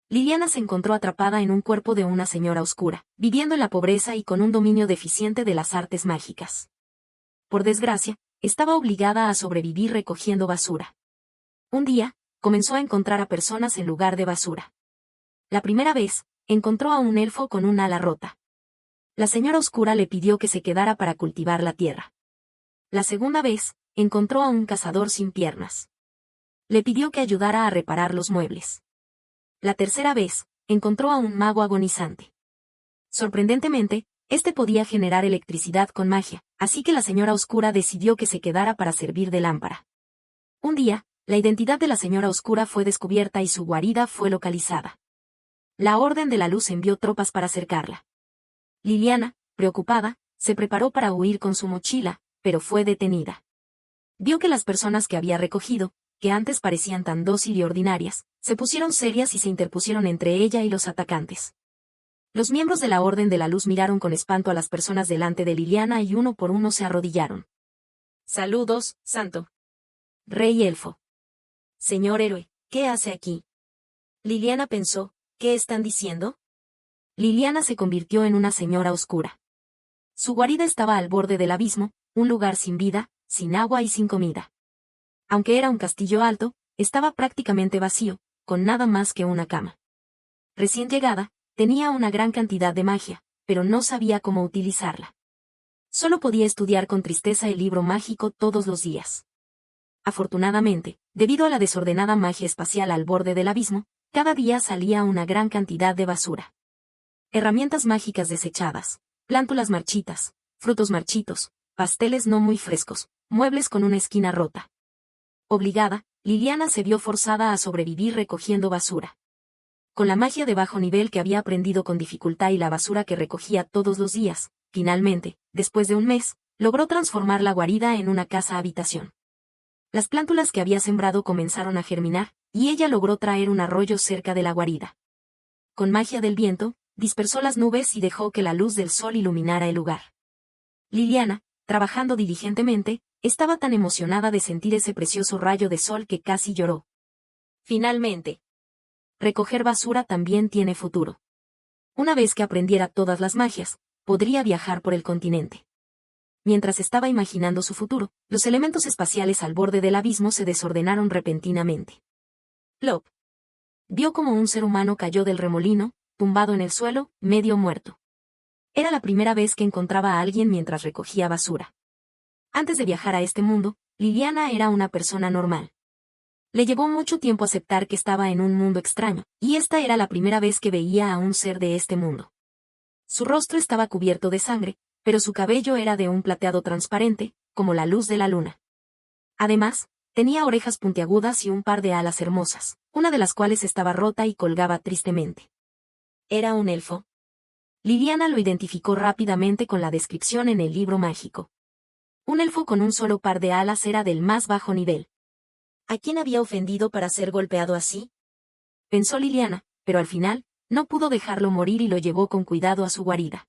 Liliana se encontró atrapada en un cuerpo de una señora oscura, viviendo en la pobreza y con un dominio deficiente de las artes mágicas. Por desgracia, estaba obligada a sobrevivir recogiendo basura. Un día, comenzó a encontrar a personas en lugar de basura. La primera vez, encontró a un elfo con un ala rota. La señora oscura le pidió que se quedara para cultivar la tierra. La segunda vez, encontró a un cazador sin piernas. Le pidió que ayudara a reparar los muebles. La tercera vez, encontró a un mago agonizante. Sorprendentemente, este podía generar electricidad con magia, así que la señora oscura decidió que se quedara para servir de lámpara. Un día, la identidad de la señora oscura fue descubierta y su guarida fue localizada. La Orden de la Luz envió tropas para cercarla. Liliana, preocupada, se preparó para huir con su mochila, pero fue detenida. Vio que las personas que había recogido, que antes parecían tan dócil y ordinarias, se pusieron serias y se interpusieron entre ella y los atacantes. Los miembros de la Orden de la Luz miraron con espanto a las personas delante de Liliana y uno por uno se arrodillaron. «Saludos, santo. Rey elfo. Señor héroe, ¿qué hace aquí?» Liliana pensó, ¿qué están diciendo? Liliana se convirtió en una señora oscura. Su guarida estaba al borde del abismo, un lugar sin vida, sin agua y sin comida. Aunque era un castillo alto, estaba prácticamente vacío, con nada más que una cama. Recién llegada, tenía una gran cantidad de magia, pero no sabía cómo utilizarla. Solo podía estudiar con tristeza el libro mágico todos los días. Afortunadamente, debido a la desordenada magia espacial al borde del abismo, cada día salía una gran cantidad de basura. Herramientas mágicas desechadas, plántulas marchitas, frutos marchitos, pasteles no muy frescos, muebles con una esquina rota. Obligada, Liliana se vio forzada a sobrevivir recogiendo basura. Con la magia de bajo nivel que había aprendido con dificultad y la basura que recogía todos los días, finalmente, después de un mes, logró transformar la guarida en una casa-habitación. Las plántulas que había sembrado comenzaron a germinar, y ella logró traer un arroyo cerca de la guarida. Con magia del viento, dispersó las nubes y dejó que la luz del sol iluminara el lugar. Liliana, trabajando diligentemente, estaba tan emocionada de sentir ese precioso rayo de sol que casi lloró. Finalmente, recoger basura también tiene futuro. Una vez que aprendiera todas las magias, podría viajar por el continente. Mientras estaba imaginando su futuro, los elementos espaciales al borde del abismo se desordenaron repentinamente. Plop. Vio como un ser humano cayó del remolino, tumbado en el suelo, medio muerto. Era la primera vez que encontraba a alguien mientras recogía basura. Antes de viajar a este mundo, Liliana era una persona normal. Le llevó mucho tiempo aceptar que estaba en un mundo extraño, y esta era la primera vez que veía a un ser de este mundo. Su rostro estaba cubierto de sangre, pero su cabello era de un plateado transparente, como la luz de la luna. Además, tenía orejas puntiagudas y un par de alas hermosas, una de las cuales estaba rota y colgaba tristemente. ¿Era un elfo? Liliana lo identificó rápidamente con la descripción en el libro mágico. Un elfo con un solo par de alas era del más bajo nivel. ¿A quién había ofendido para ser golpeado así? Pensó Liliana, pero al final, no pudo dejarlo morir y lo llevó con cuidado a su guarida.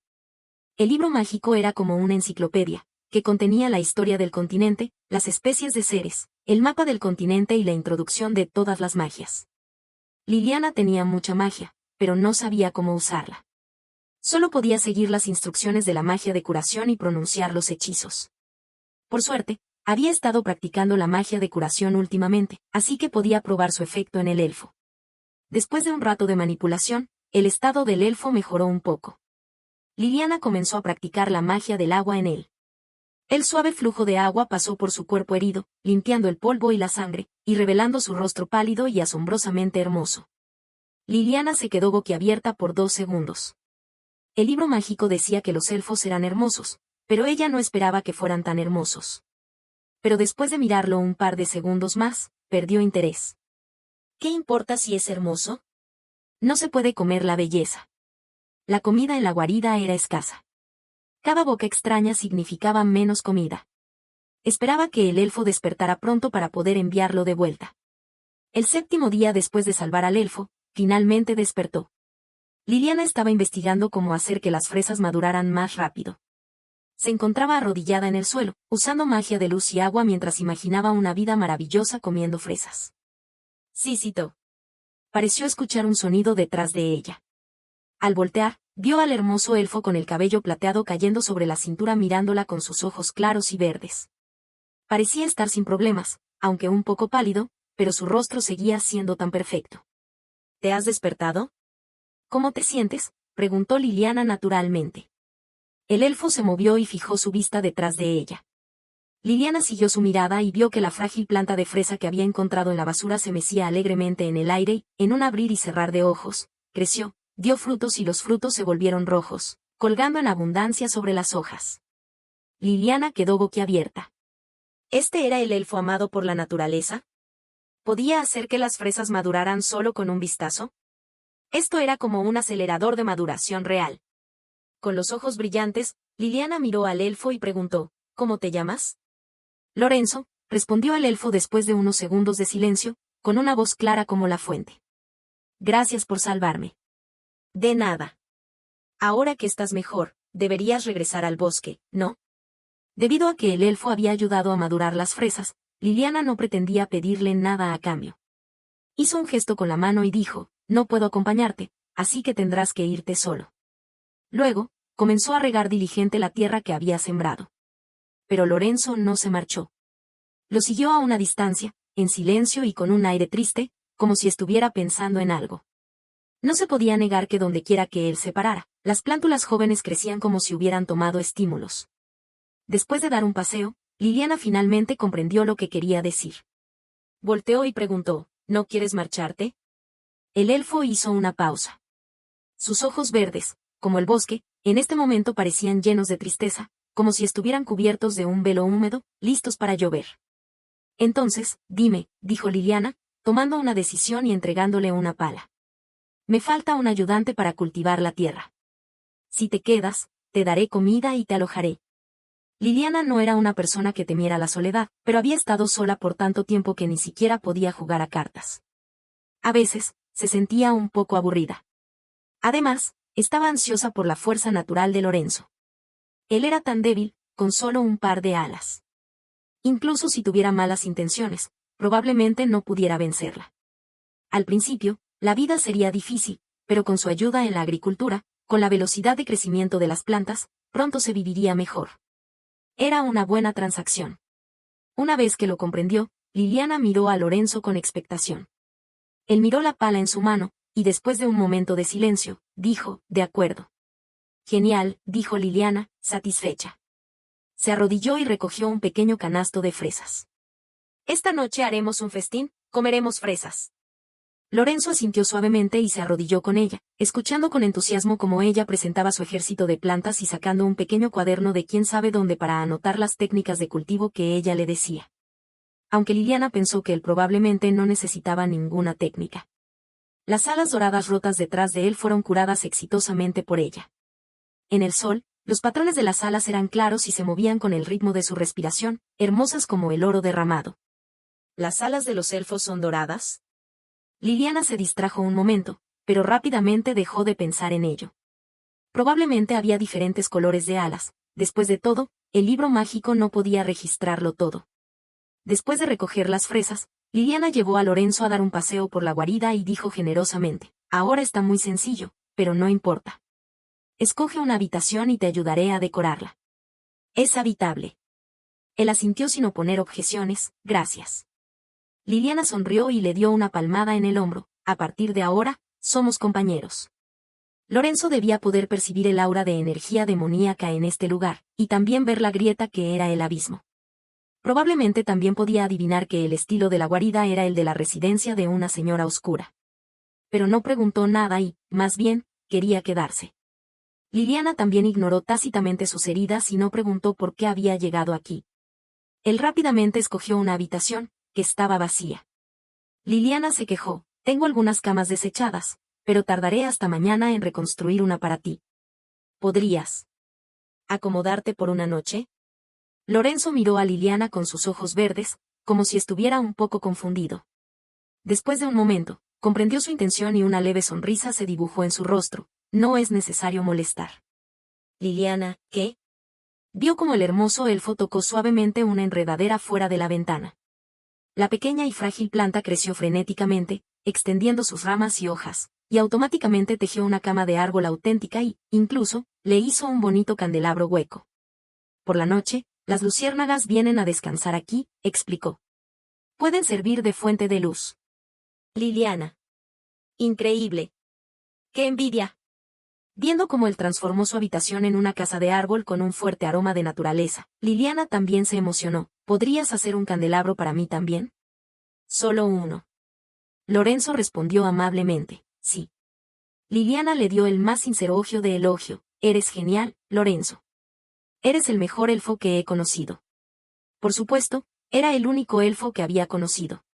El libro mágico era como una enciclopedia, que contenía la historia del continente, las especies de seres, el mapa del continente y la introducción de todas las magias. Liliana tenía mucha magia, pero no sabía cómo usarla. Solo podía seguir las instrucciones de la magia de curación y pronunciar los hechizos. Por suerte, había estado practicando la magia de curación últimamente, así que podía probar su efecto en el elfo. Después de un rato de manipulación, el estado del elfo mejoró un poco. Liliana comenzó a practicar la magia del agua en él. El suave flujo de agua pasó por su cuerpo herido, limpiando el polvo y la sangre, y revelando su rostro pálido y asombrosamente hermoso. Liliana se quedó boquiabierta por 2 segundos. El libro mágico decía que los elfos eran hermosos, pero ella no esperaba que fueran tan hermosos. Pero después de mirarlo un par de segundos más, perdió interés. ¿Qué importa si es hermoso? No se puede comer la belleza. La comida en la guarida era escasa. Cada boca extraña significaba menos comida. Esperaba que el elfo despertara pronto para poder enviarlo de vuelta. El 7º día después de salvar al elfo, finalmente despertó. Liliana estaba investigando cómo hacer que las fresas maduraran más rápido. Se encontraba arrodillada en el suelo, usando magia de luz y agua mientras imaginaba una vida maravillosa comiendo fresas. Sí, citó. pareció escuchar un sonido detrás de ella. Al voltear, vio al hermoso elfo con el cabello plateado cayendo sobre la cintura mirándola con sus ojos claros y verdes. Parecía estar sin problemas, aunque un poco pálido, pero su rostro seguía siendo tan perfecto. ¿Te has despertado? ¿Cómo te sientes?, preguntó Liliana naturalmente. El elfo se movió y fijó su vista detrás de ella. Liliana siguió su mirada y vio que la frágil planta de fresa que había encontrado en la basura se mecía alegremente en el aire y, en un abrir y cerrar de ojos, creció, dio frutos y los frutos se volvieron rojos, colgando en abundancia sobre las hojas. Liliana quedó boquiabierta. ¿Este era el elfo amado por la naturaleza? ¿Podía hacer que las fresas maduraran solo con un vistazo? Esto era como un acelerador de maduración real. Con los ojos brillantes, Liliana miró al elfo y preguntó, ¿cómo te llamas? Lorenzo, respondió el elfo después de unos segundos de silencio, con una voz clara como la fuente. Gracias por salvarme. De nada. Ahora que estás mejor, deberías regresar al bosque, ¿no? Debido a que el elfo había ayudado a madurar las fresas, Liliana no pretendía pedirle nada a cambio. Hizo un gesto con la mano y dijo, no puedo acompañarte, así que tendrás que irte solo. Luego, comenzó a regar diligente la tierra que había sembrado. Pero Lorenzo no se marchó. Lo siguió a una distancia, en silencio y con un aire triste, como si estuviera pensando en algo. No se podía negar que dondequiera que él se parara, las plántulas jóvenes crecían como si hubieran tomado estímulos. Después de dar un paseo, Liliana finalmente comprendió lo que quería decir. Volteó y preguntó, ¿no quieres marcharte? El elfo hizo una pausa. Sus ojos verdes, como el bosque, en este momento parecían llenos de tristeza, como si estuvieran cubiertos de un velo húmedo, listos para llover. Entonces, dime, dijo Liliana, tomando una decisión y entregándole una pala. Me falta un ayudante para cultivar la tierra. Si te quedas, te daré comida y te alojaré. Liliana no era una persona que temiera la soledad, pero había estado sola por tanto tiempo que ni siquiera podía jugar a cartas. A veces, se sentía un poco aburrida. Además, estaba ansiosa por la fuerza natural de Lorenzo. Él era tan débil, con solo un par de alas. Incluso si tuviera malas intenciones, probablemente no pudiera vencerla. Al principio, la vida sería difícil, pero con su ayuda en la agricultura, con la velocidad de crecimiento de las plantas, pronto se viviría mejor. Era una buena transacción. Una vez que lo comprendió, Liliana miró a Lorenzo con expectación. Él miró la pala en su mano, y después de un momento de silencio, dijo, de acuerdo. Genial, dijo Liliana, satisfecha. Se arrodilló y recogió un pequeño canasto de fresas. Esta noche haremos un festín, comeremos fresas. Lorenzo asintió suavemente y se arrodilló con ella, escuchando con entusiasmo cómo ella presentaba su ejército de plantas y sacando un pequeño cuaderno de quién sabe dónde para anotar las técnicas de cultivo que ella le decía. Aunque Liliana pensó que él probablemente no necesitaba ninguna técnica. Las alas doradas rotas detrás de él fueron curadas exitosamente por ella. En el sol, los patrones de las alas eran claros y se movían con el ritmo de su respiración, hermosas como el oro derramado. ¿Las alas de los elfos son doradas? Liliana se distrajo un momento, pero rápidamente dejó de pensar en ello. Probablemente había diferentes colores de alas, después de todo, el libro mágico no podía registrarlo todo. Después de recoger las fresas, Liliana llevó a Lorenzo a dar un paseo por la guarida y dijo generosamente, ahora está muy sencillo, pero no importa. Escoge una habitación y te ayudaré a decorarla. Es habitable. Él asintió sin oponer objeciones, gracias. Liliana sonrió y le dio una palmada en el hombro, a partir de ahora, somos compañeros. Lorenzo debía poder percibir el aura de energía demoníaca en este lugar, y también ver la grieta que era el abismo. Probablemente también podía adivinar que el estilo de la guarida era el de la residencia de una señora oscura. Pero no preguntó nada y, más bien, quería quedarse. Liliana también ignoró tácitamente sus heridas y no preguntó por qué había llegado aquí. Él rápidamente escogió una habitación, que estaba vacía. Liliana se quejó, tengo algunas camas desechadas, pero tardaré hasta mañana en reconstruir una para ti. ¿Podrías acomodarte por una noche? Lorenzo miró a Liliana con sus ojos verdes, como si estuviera un poco confundido. Después de un momento, comprendió su intención y una leve sonrisa se dibujó en su rostro. No es necesario molestar. Liliana, ¿qué? Vio como el hermoso elfo tocó suavemente una enredadera fuera de la ventana. La pequeña y frágil planta creció frenéticamente, extendiendo sus ramas y hojas, y automáticamente tejió una cama de árbol auténtica y, incluso, le hizo un bonito candelabro hueco. Por la noche, las luciérnagas vienen a descansar aquí, explicó. Pueden servir de fuente de luz. Liliana. Increíble. ¡Qué envidia! Viendo cómo él transformó su habitación en una casa de árbol con un fuerte aroma de naturaleza, Liliana también se emocionó. ¿Podrías hacer un candelabro para mí también? Solo uno. Lorenzo respondió amablemente, sí. Liliana le dio el más sincero ojio de elogio. Eres genial, Lorenzo. Eres el mejor elfo que he conocido. Por supuesto, era el único elfo que había conocido.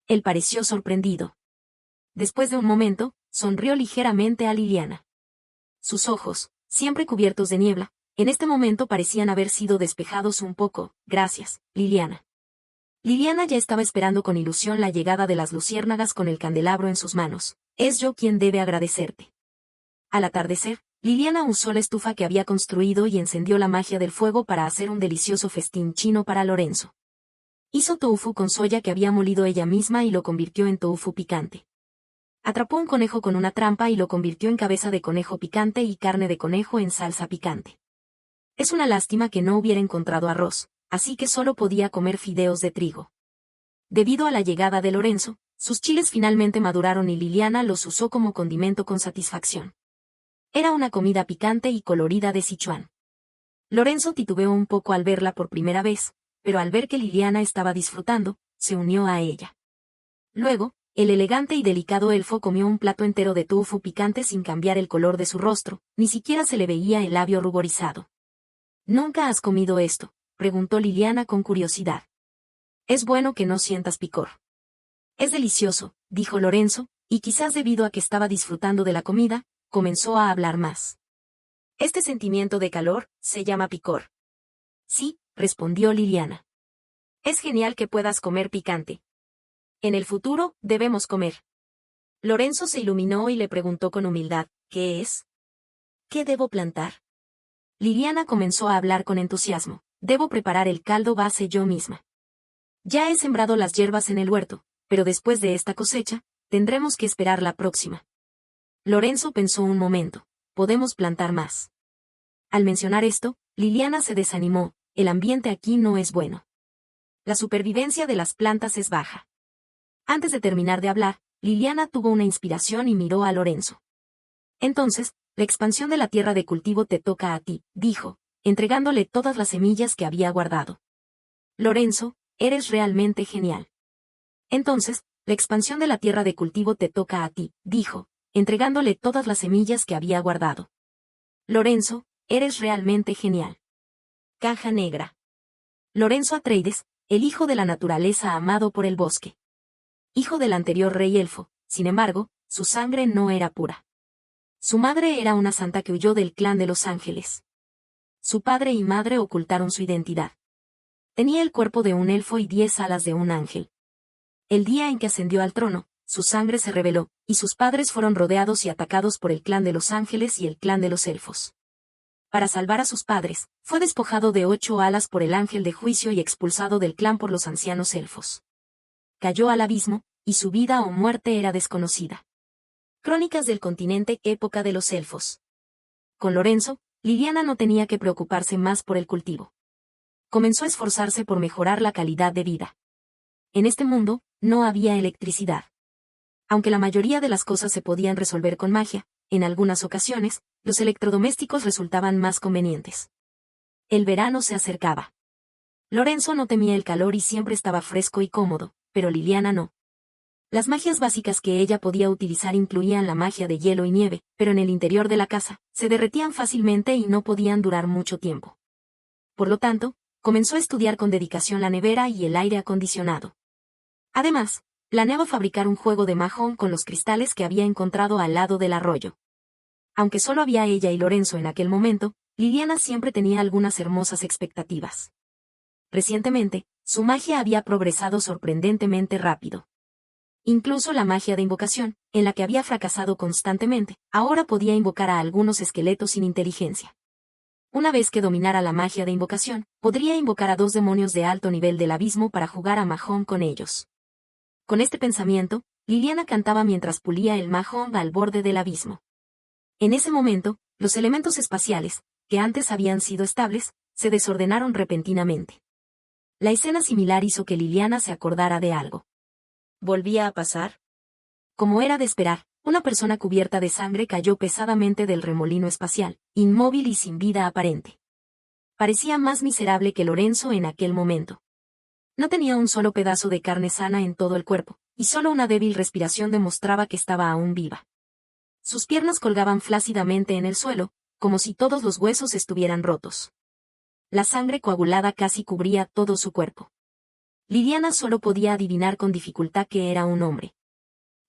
Él pareció sorprendido. Después de un momento, sonrió ligeramente a Liliana. Sus ojos, siempre cubiertos de niebla, en este momento parecían haber sido despejados un poco. Gracias, Liliana. Liliana ya estaba esperando con ilusión la llegada de las luciérnagas con el candelabro en sus manos. Es yo quien debe agradecerte. Al atardecer, Liliana usó la estufa que había construido y encendió la magia del fuego para hacer un delicioso festín chino para Lorenzo. Hizo tofu con soya que había molido ella misma y lo convirtió en tofu picante. Atrapó un conejo con una trampa y lo convirtió en cabeza de conejo picante y carne de conejo en salsa picante. Es una lástima que no hubiera encontrado arroz, así que solo podía comer fideos de trigo. Debido a la llegada de Lorenzo, sus chiles finalmente maduraron y Liliana los usó como condimento con satisfacción. Era una comida picante y colorida de Sichuan. Lorenzo titubeó un poco al verla por primera vez, pero al ver que Liliana estaba disfrutando, se unió a ella. Luego, el elegante y delicado elfo comió un plato entero de tofu picante sin cambiar el color de su rostro, ni siquiera se le veía el labio ruborizado. ¿Nunca has comido esto?, preguntó Liliana con curiosidad. Es bueno que no sientas picor. Es delicioso, dijo Lorenzo, y quizás debido a que estaba disfrutando de la comida, comenzó a hablar más. Este sentimiento de calor se llama picor. Sí, respondió Liliana. Es genial que puedas comer picante. En el futuro, debemos comer. Lorenzo se iluminó y le preguntó con humildad, ¿qué es? ¿Qué debo plantar? Liliana comenzó a hablar con entusiasmo. Debo preparar el caldo base yo misma. Ya he sembrado las hierbas en el huerto, pero después de esta cosecha, tendremos que esperar la próxima. Lorenzo pensó un momento. Podemos plantar más. Al mencionar esto, Liliana se desanimó. El ambiente aquí no es bueno. La supervivencia de las plantas es baja. Antes de terminar de hablar, Liliana tuvo una inspiración y miró a Lorenzo. Entonces, la expansión de la tierra de cultivo te toca a ti, dijo, entregándole todas las semillas que había guardado. Lorenzo, eres realmente genial. Entonces, la expansión de la tierra de cultivo te toca a ti, dijo, entregándole todas las semillas que había guardado. Lorenzo, eres realmente genial. Caja negra. Lorenzo Atreides, el hijo de la naturaleza amado por el bosque. Hijo del anterior rey elfo, sin embargo, su sangre no era pura. Su madre era una santa que huyó del clan de los ángeles. Su padre y madre ocultaron su identidad. Tenía el cuerpo de un elfo y 10 alas de un ángel. El día en que ascendió al trono, su sangre se reveló, y sus padres fueron rodeados y atacados por el clan de los ángeles y el clan de los elfos. Para salvar a sus padres, fue despojado de 8 alas por el ángel de juicio y expulsado del clan por los ancianos elfos. Cayó al abismo, y su vida o muerte era desconocida. Crónicas del continente, época de los elfos. Con Lorenzo, Liliana no tenía que preocuparse más por el cultivo. Comenzó a esforzarse por mejorar la calidad de vida. En este mundo, no había electricidad. Aunque la mayoría de las cosas se podían resolver con magia, en algunas ocasiones, los electrodomésticos resultaban más convenientes. El verano se acercaba. Lorenzo no temía el calor y siempre estaba fresco y cómodo, pero Liliana no. Las magias básicas que ella podía utilizar incluían la magia de hielo y nieve, pero en el interior de la casa, se derretían fácilmente y no podían durar mucho tiempo. Por lo tanto, comenzó a estudiar con dedicación la nevera y el aire acondicionado. Además, planeaba fabricar un juego de mahjong con los cristales que había encontrado al lado del arroyo. Aunque solo había ella y Lorenzo en aquel momento, Liliana siempre tenía algunas hermosas expectativas. Recientemente, su magia había progresado sorprendentemente rápido. Incluso la magia de invocación, en la que había fracasado constantemente, ahora podía invocar a algunos esqueletos sin inteligencia. Una vez que dominara la magia de invocación, podría invocar a 2 demonios de alto nivel del abismo para jugar a mahjong con ellos. Con este pensamiento, Liliana cantaba mientras pulía el mahón al borde del abismo. En ese momento, los elementos espaciales, que antes habían sido estables, se desordenaron repentinamente. La escena similar hizo que Liliana se acordara de algo. ¿Volvía a pasar? Como era de esperar, una persona cubierta de sangre cayó pesadamente del remolino espacial, inmóvil y sin vida aparente. Parecía más miserable que Lorenzo en aquel momento. No tenía un solo pedazo de carne sana en todo el cuerpo, y solo una débil respiración demostraba que estaba aún viva. Sus piernas colgaban flácidamente en el suelo, como si todos los huesos estuvieran rotos. La sangre coagulada casi cubría todo su cuerpo. Liliana solo podía adivinar con dificultad que era un hombre.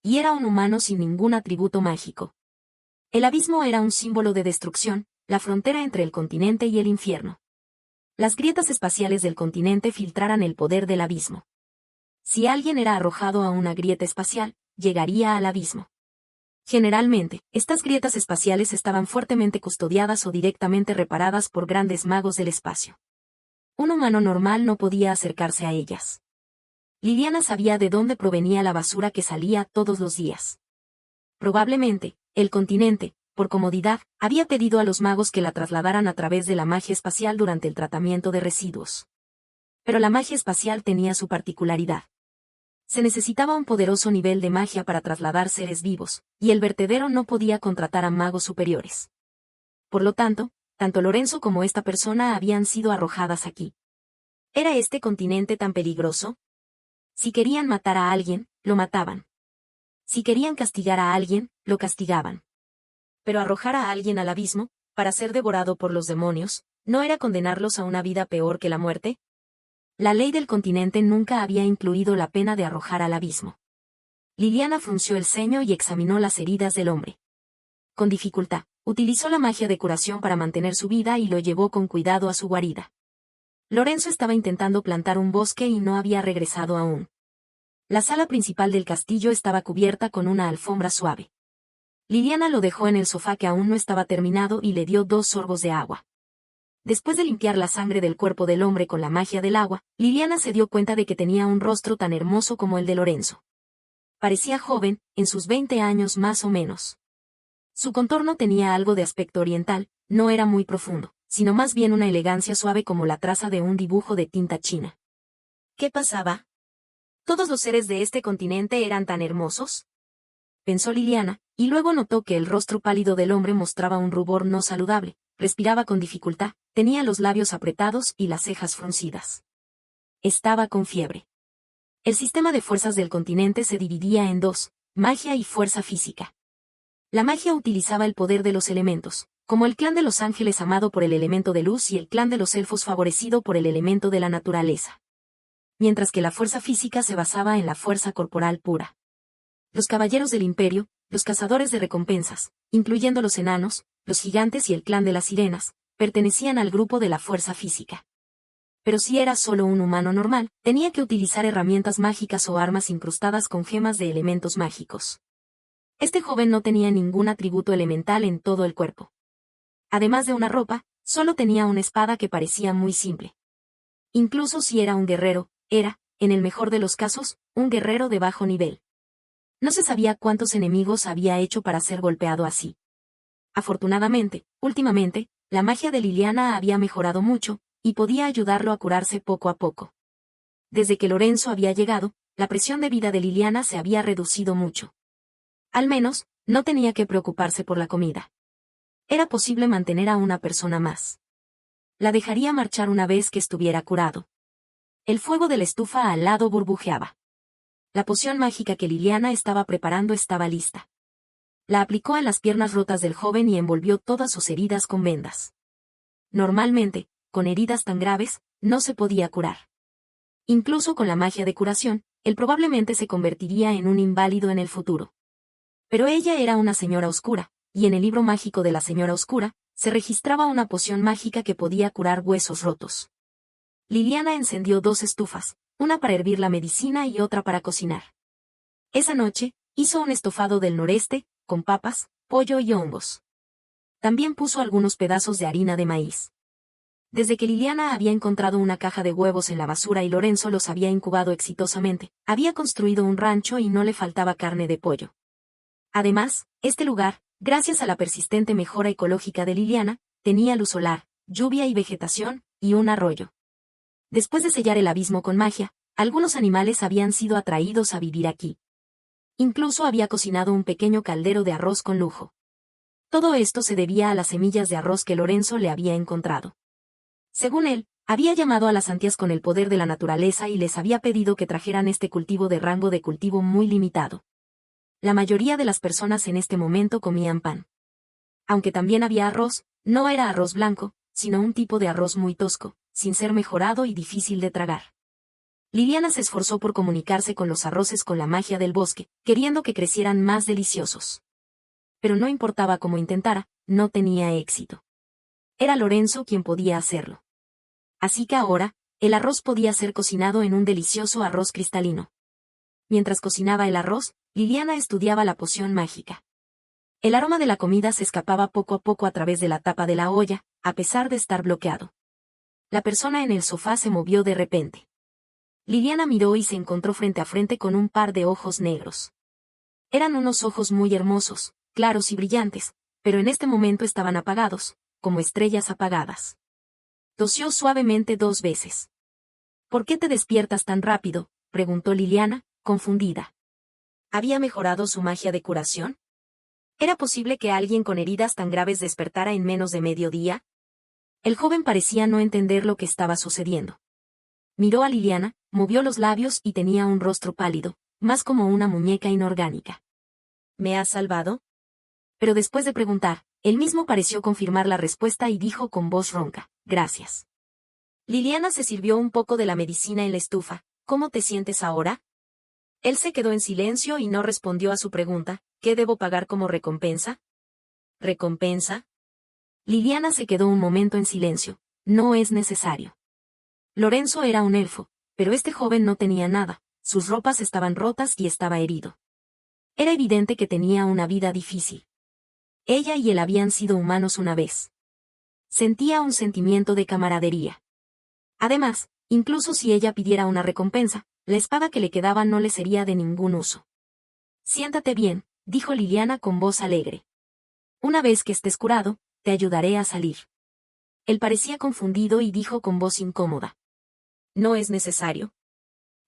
Y era un humano sin ningún atributo mágico. El abismo era un símbolo de destrucción, la frontera entre el continente y el infierno. Las grietas espaciales del continente filtraran el poder del abismo. Si alguien era arrojado a una grieta espacial, llegaría al abismo. Generalmente, estas grietas espaciales estaban fuertemente custodiadas o directamente reparadas por grandes magos del espacio. Un humano normal no podía acercarse a ellas. Liliana sabía de dónde provenía la basura que salía todos los días. Probablemente, el continente, por comodidad, había pedido a los magos que la trasladaran a través de la magia espacial durante el tratamiento de residuos. Pero la magia espacial tenía su particularidad. Se necesitaba un poderoso nivel de magia para trasladar seres vivos, y el vertedero no podía contratar a magos superiores. Por lo tanto, tanto Lorenzo como esta persona habían sido arrojadas aquí. ¿Era este continente tan peligroso? Si querían matar a alguien, lo mataban. Si querían castigar a alguien, lo castigaban. Pero arrojar a alguien al abismo, para ser devorado por los demonios, ¿no era condenarlos a una vida peor que la muerte? La ley del continente nunca había incluido la pena de arrojar al abismo. Liliana frunció el ceño y examinó las heridas del hombre. Con dificultad, utilizó la magia de curación para mantener su vida y lo llevó con cuidado a su guarida. Lorenzo estaba intentando plantar un bosque y no había regresado aún. La sala principal del castillo estaba cubierta con una alfombra suave. Liliana lo dejó en el sofá que aún no estaba terminado y le dio 2 sorbos de agua. Después de limpiar la sangre del cuerpo del hombre con la magia del agua, Liliana se dio cuenta de que tenía un rostro tan hermoso como el de Lorenzo. Parecía joven, en sus 20 años más o menos. Su contorno tenía algo de aspecto oriental, no era muy profundo, sino más bien una elegancia suave como la traza de un dibujo de tinta china. ¿Qué pasaba? ¿Todos los seres de este continente eran tan hermosos? Pensó Liliana, y luego notó que el rostro pálido del hombre mostraba un rubor no saludable, respiraba con dificultad, tenía los labios apretados y las cejas fruncidas. Estaba con fiebre. El sistema de fuerzas del continente se dividía en 2, magia y fuerza física. La magia utilizaba el poder de los elementos, como el clan de los ángeles amado por el elemento de luz y el clan de los elfos favorecido por el elemento de la naturaleza. Mientras que la fuerza física se basaba en la fuerza corporal pura. Los caballeros del imperio, los cazadores de recompensas, incluyendo los enanos, los gigantes y el clan de las sirenas, pertenecían al grupo de la fuerza física. Pero si era solo un humano normal, tenía que utilizar herramientas mágicas o armas incrustadas con gemas de elementos mágicos. Este joven no tenía ningún atributo elemental en todo el cuerpo. Además de una ropa, solo tenía una espada que parecía muy simple. Incluso si era un guerrero, era, en el mejor de los casos, un guerrero de bajo nivel. No se sabía cuántos enemigos había hecho para ser golpeado así. Afortunadamente, últimamente, la magia de Liliana había mejorado mucho, y podía ayudarlo a curarse poco a poco. Desde que Lorenzo había llegado, la presión de vida de Liliana se había reducido mucho. Al menos, no tenía que preocuparse por la comida. Era posible mantener a una persona más. La dejaría marchar una vez que estuviera curado. El fuego de la estufa al lado burbujeaba. La poción mágica que Liliana estaba preparando estaba lista. La aplicó en las piernas rotas del joven y envolvió todas sus heridas con vendas. Normalmente, con heridas tan graves, no se podía curar. Incluso con la magia de curación, él probablemente se convertiría en un inválido en el futuro. Pero ella era una señora oscura, y en el libro mágico de la señora oscura, se registraba una poción mágica que podía curar huesos rotos. Liliana encendió 2 estufas, una para hervir la medicina y otra para cocinar. Esa noche, hizo un estofado del noreste, con papas, pollo y hongos. También puso algunos pedazos de harina de maíz. Desde que Liliana había encontrado una caja de huevos en la basura y Lorenzo los había incubado exitosamente, había construido un rancho y no le faltaba carne de pollo. Además, este lugar, gracias a la persistente mejora ecológica de Liliana, tenía luz solar, lluvia y vegetación, y un arroyo. Después de sellar el abismo con magia, algunos animales habían sido atraídos a vivir aquí. Incluso había cocinado un pequeño caldero de arroz con lujo. Todo esto se debía a las semillas de arroz que Lorenzo le había encontrado. Según él, había llamado a las antias con el poder de la naturaleza y les había pedido que trajeran este cultivo de rango de cultivo muy limitado. La mayoría de las personas en este momento comían pan. Aunque también había arroz, no era arroz blanco, sino un tipo de arroz muy tosco, sin ser mejorado y difícil de tragar. Liliana se esforzó por comunicarse con los arroces con la magia del bosque, queriendo que crecieran más deliciosos. Pero no importaba cómo intentara, no tenía éxito. Era Lorenzo quien podía hacerlo. Así que ahora, el arroz podía ser cocinado en un delicioso arroz cristalino. Mientras cocinaba el arroz, Liliana estudiaba la poción mágica. El aroma de la comida se escapaba poco a poco a través de la tapa de la olla, a pesar de estar bloqueado. La persona en el sofá se movió de repente. Liliana miró y se encontró frente a frente con un par de ojos negros. Eran unos ojos muy hermosos, claros y brillantes, pero en este momento estaban apagados, como estrellas apagadas. Tosió suavemente 2 veces. ¿Por qué te despiertas tan rápido?, preguntó Liliana, confundida. ¿Había mejorado su magia de curación? ¿Era posible que alguien con heridas tan graves despertara en menos de mediodía? El joven parecía no entender lo que estaba sucediendo. Miró a Liliana, movió los labios y tenía un rostro pálido, más como una muñeca inorgánica. ¿Me has salvado? Pero después de preguntar, él mismo pareció confirmar la respuesta y dijo con voz ronca, gracias. Liliana se sirvió un poco de la medicina en la estufa. ¿Cómo te sientes ahora? Él se quedó en silencio y no respondió a su pregunta, ¿qué debo pagar como recompensa? ¿Recompensa? Liliana se quedó un momento en silencio. No es necesario. Lorenzo era un elfo, pero este joven no tenía nada, sus ropas estaban rotas y estaba herido. Era evidente que tenía una vida difícil. Ella y él habían sido humanos una vez. Sentía un sentimiento de camaradería. Además, incluso si ella pidiera una recompensa, la espada que le quedaba no le sería de ningún uso. Siéntate bien, dijo Liliana con voz alegre. Una vez que estés curado, te ayudaré a salir. Él parecía confundido y dijo con voz incómoda. ¿No es necesario?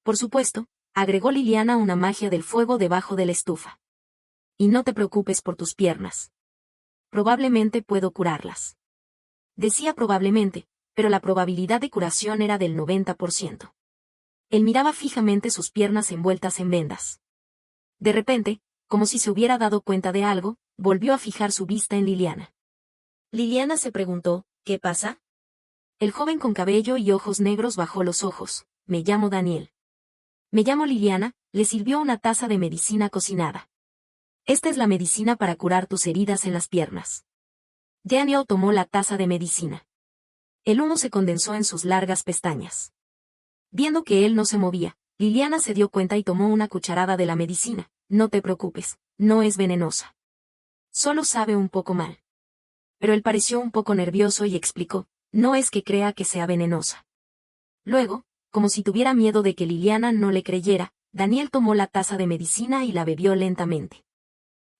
Por supuesto, agregó Liliana una magia del fuego debajo de la estufa. Y no te preocupes por tus piernas. Probablemente puedo curarlas. Decía probablemente, pero la probabilidad de curación era del 90%. Él miraba fijamente sus piernas envueltas en vendas. De repente, como si se hubiera dado cuenta de algo, volvió a fijar su vista en Liliana. Liliana se preguntó, ¿qué pasa? El joven con cabello y ojos negros bajó los ojos. Me llamo Daniel. Me llamo Liliana, le sirvió una taza de medicina cocinada. Esta es la medicina para curar tus heridas en las piernas. Daniel tomó la taza de medicina. El humo se condensó en sus largas pestañas. Viendo que él no se movía, Liliana se dio cuenta y tomó una cucharada de la medicina. No te preocupes, no es venenosa. Solo sabe un poco mal. Pero él pareció un poco nervioso y explicó, no es que crea que sea venenosa. Luego, como si tuviera miedo de que Liliana no le creyera, Daniel tomó la taza de medicina y la bebió lentamente.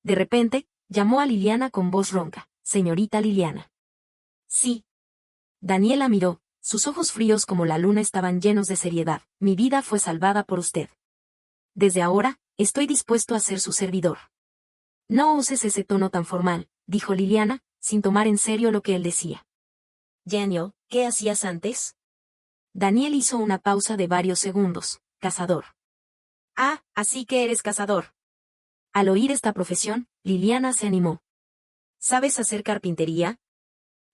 De repente, llamó a Liliana con voz ronca, señorita Liliana. Sí. Daniela miró, sus ojos fríos como la luna estaban llenos de seriedad. Mi vida fue salvada por usted. Desde ahora, estoy dispuesto a ser su servidor. No uses ese tono tan formal, dijo Liliana, sin tomar en serio lo que él decía. Daniel, ¿qué hacías antes? Daniel hizo una pausa de varios segundos. Cazador. Ah, así que eres cazador. Al oír esta profesión, Liliana se animó. ¿Sabes hacer carpintería?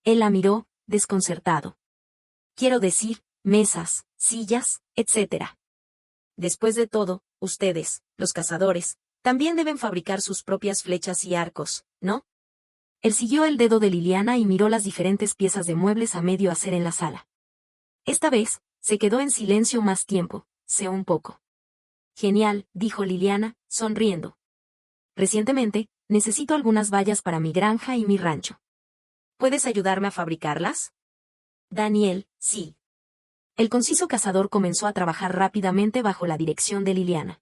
Él la miró, desconcertado. Quiero decir, mesas, sillas, etc. Después de todo, ustedes, los cazadores, también deben fabricar sus propias flechas y arcos, ¿no? Él siguió el dedo de Liliana y miró las diferentes piezas de muebles a medio hacer en la sala. Esta vez, se quedó en silencio más tiempo, sé un poco. Genial, dijo Liliana, sonriendo. Recientemente, necesito algunas vallas para mi granja y mi rancho. ¿Puedes ayudarme a fabricarlas? Daniel, sí. El conciso cazador comenzó a trabajar rápidamente bajo la dirección de Liliana.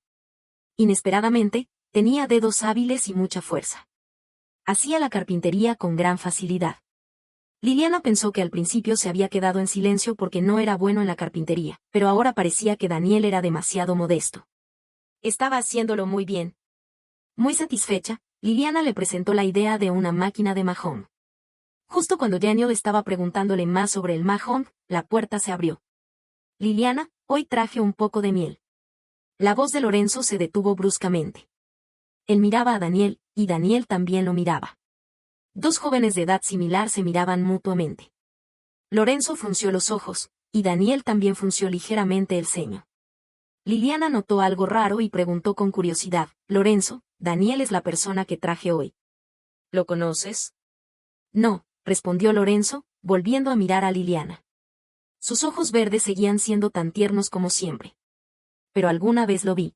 Inesperadamente, tenía dedos hábiles y mucha fuerza. Hacía la carpintería con gran facilidad. Liliana pensó que al principio se había quedado en silencio porque no era bueno en la carpintería, pero ahora parecía que Daniel era demasiado modesto. Estaba haciéndolo muy bien. Muy satisfecha, Liliana le presentó la idea de una máquina de mahón. Justo cuando Daniel estaba preguntándole más sobre el mahón, la puerta se abrió. Liliana, hoy traje un poco de miel. La voz de Lorenzo se detuvo bruscamente. Él miraba a Daniel, y Daniel también lo miraba. Dos jóvenes de edad similar se miraban mutuamente. Lorenzo frunció los ojos, y Daniel también frunció ligeramente el ceño. Liliana notó algo raro y preguntó con curiosidad, Lorenzo, Daniel es la persona que traje hoy. ¿Lo conoces? No, respondió Lorenzo, volviendo a mirar a Liliana. Sus ojos verdes seguían siendo tan tiernos como siempre. Pero alguna vez lo vi.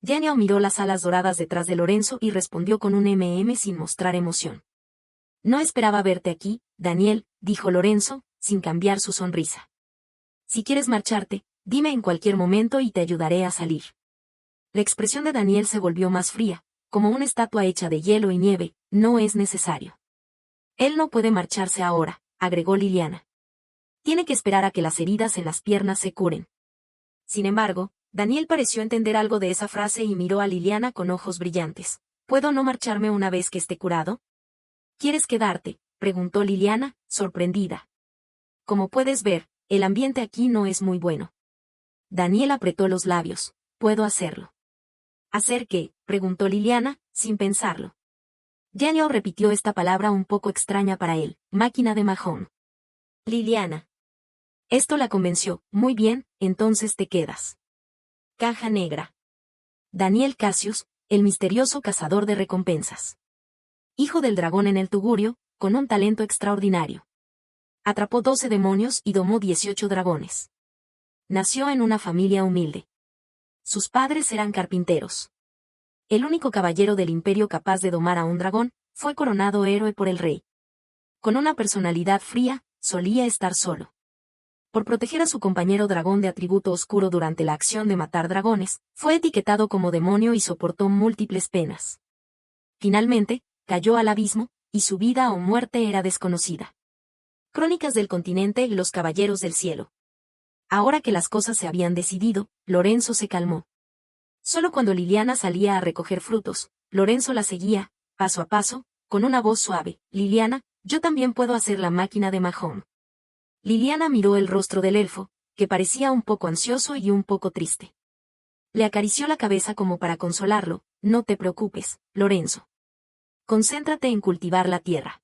Daniel miró las alas doradas detrás de Lorenzo y respondió con un sin mostrar emoción. No esperaba verte aquí, Daniel, dijo Lorenzo, sin cambiar su sonrisa. Si quieres marcharte, dime en cualquier momento y te ayudaré a salir. La expresión de Daniel se volvió más fría, como una estatua hecha de hielo y nieve, no es necesario. Él no puede marcharse ahora, agregó Liliana. Tiene que esperar a que las heridas en las piernas se curen. Sin embargo, Daniel pareció entender algo de esa frase y miró a Liliana con ojos brillantes. ¿Puedo no marcharme una vez que esté curado? ¿Quieres quedarte?, preguntó Liliana, sorprendida. Como puedes ver, el ambiente aquí no es muy bueno. Daniel apretó los labios. ¿Puedo hacerlo? ¿Hacer qué?, preguntó Liliana, sin pensarlo. Daniel repitió esta palabra un poco extraña para él, máquina de mahón. Liliana. Esto la convenció. Muy bien, entonces te quedas. Caja negra. Daniel Cassius, el misterioso cazador de recompensas. Hijo del dragón en el Tugurio, con un talento extraordinario. Atrapó 12 demonios y domó 18 dragones. Nació en una familia humilde. Sus padres eran carpinteros. El único caballero del imperio capaz de domar a un dragón, fue coronado héroe por el rey. Con una personalidad fría, solía estar solo. Por proteger a su compañero dragón de atributo oscuro durante la acción de matar dragones, fue etiquetado como demonio y soportó múltiples penas. Finalmente, cayó al abismo, y su vida o muerte era desconocida. Crónicas del continente y los caballeros del cielo. Ahora que las cosas se habían decidido, Lorenzo se calmó. Solo cuando Liliana salía a recoger frutos, Lorenzo la seguía, paso a paso, con una voz suave. Liliana, yo también puedo hacer la máquina de mahón. Liliana miró el rostro del elfo, que parecía un poco ansioso y un poco triste. Le acarició la cabeza como para consolarlo. No te preocupes, Lorenzo. Concéntrate en cultivar la tierra.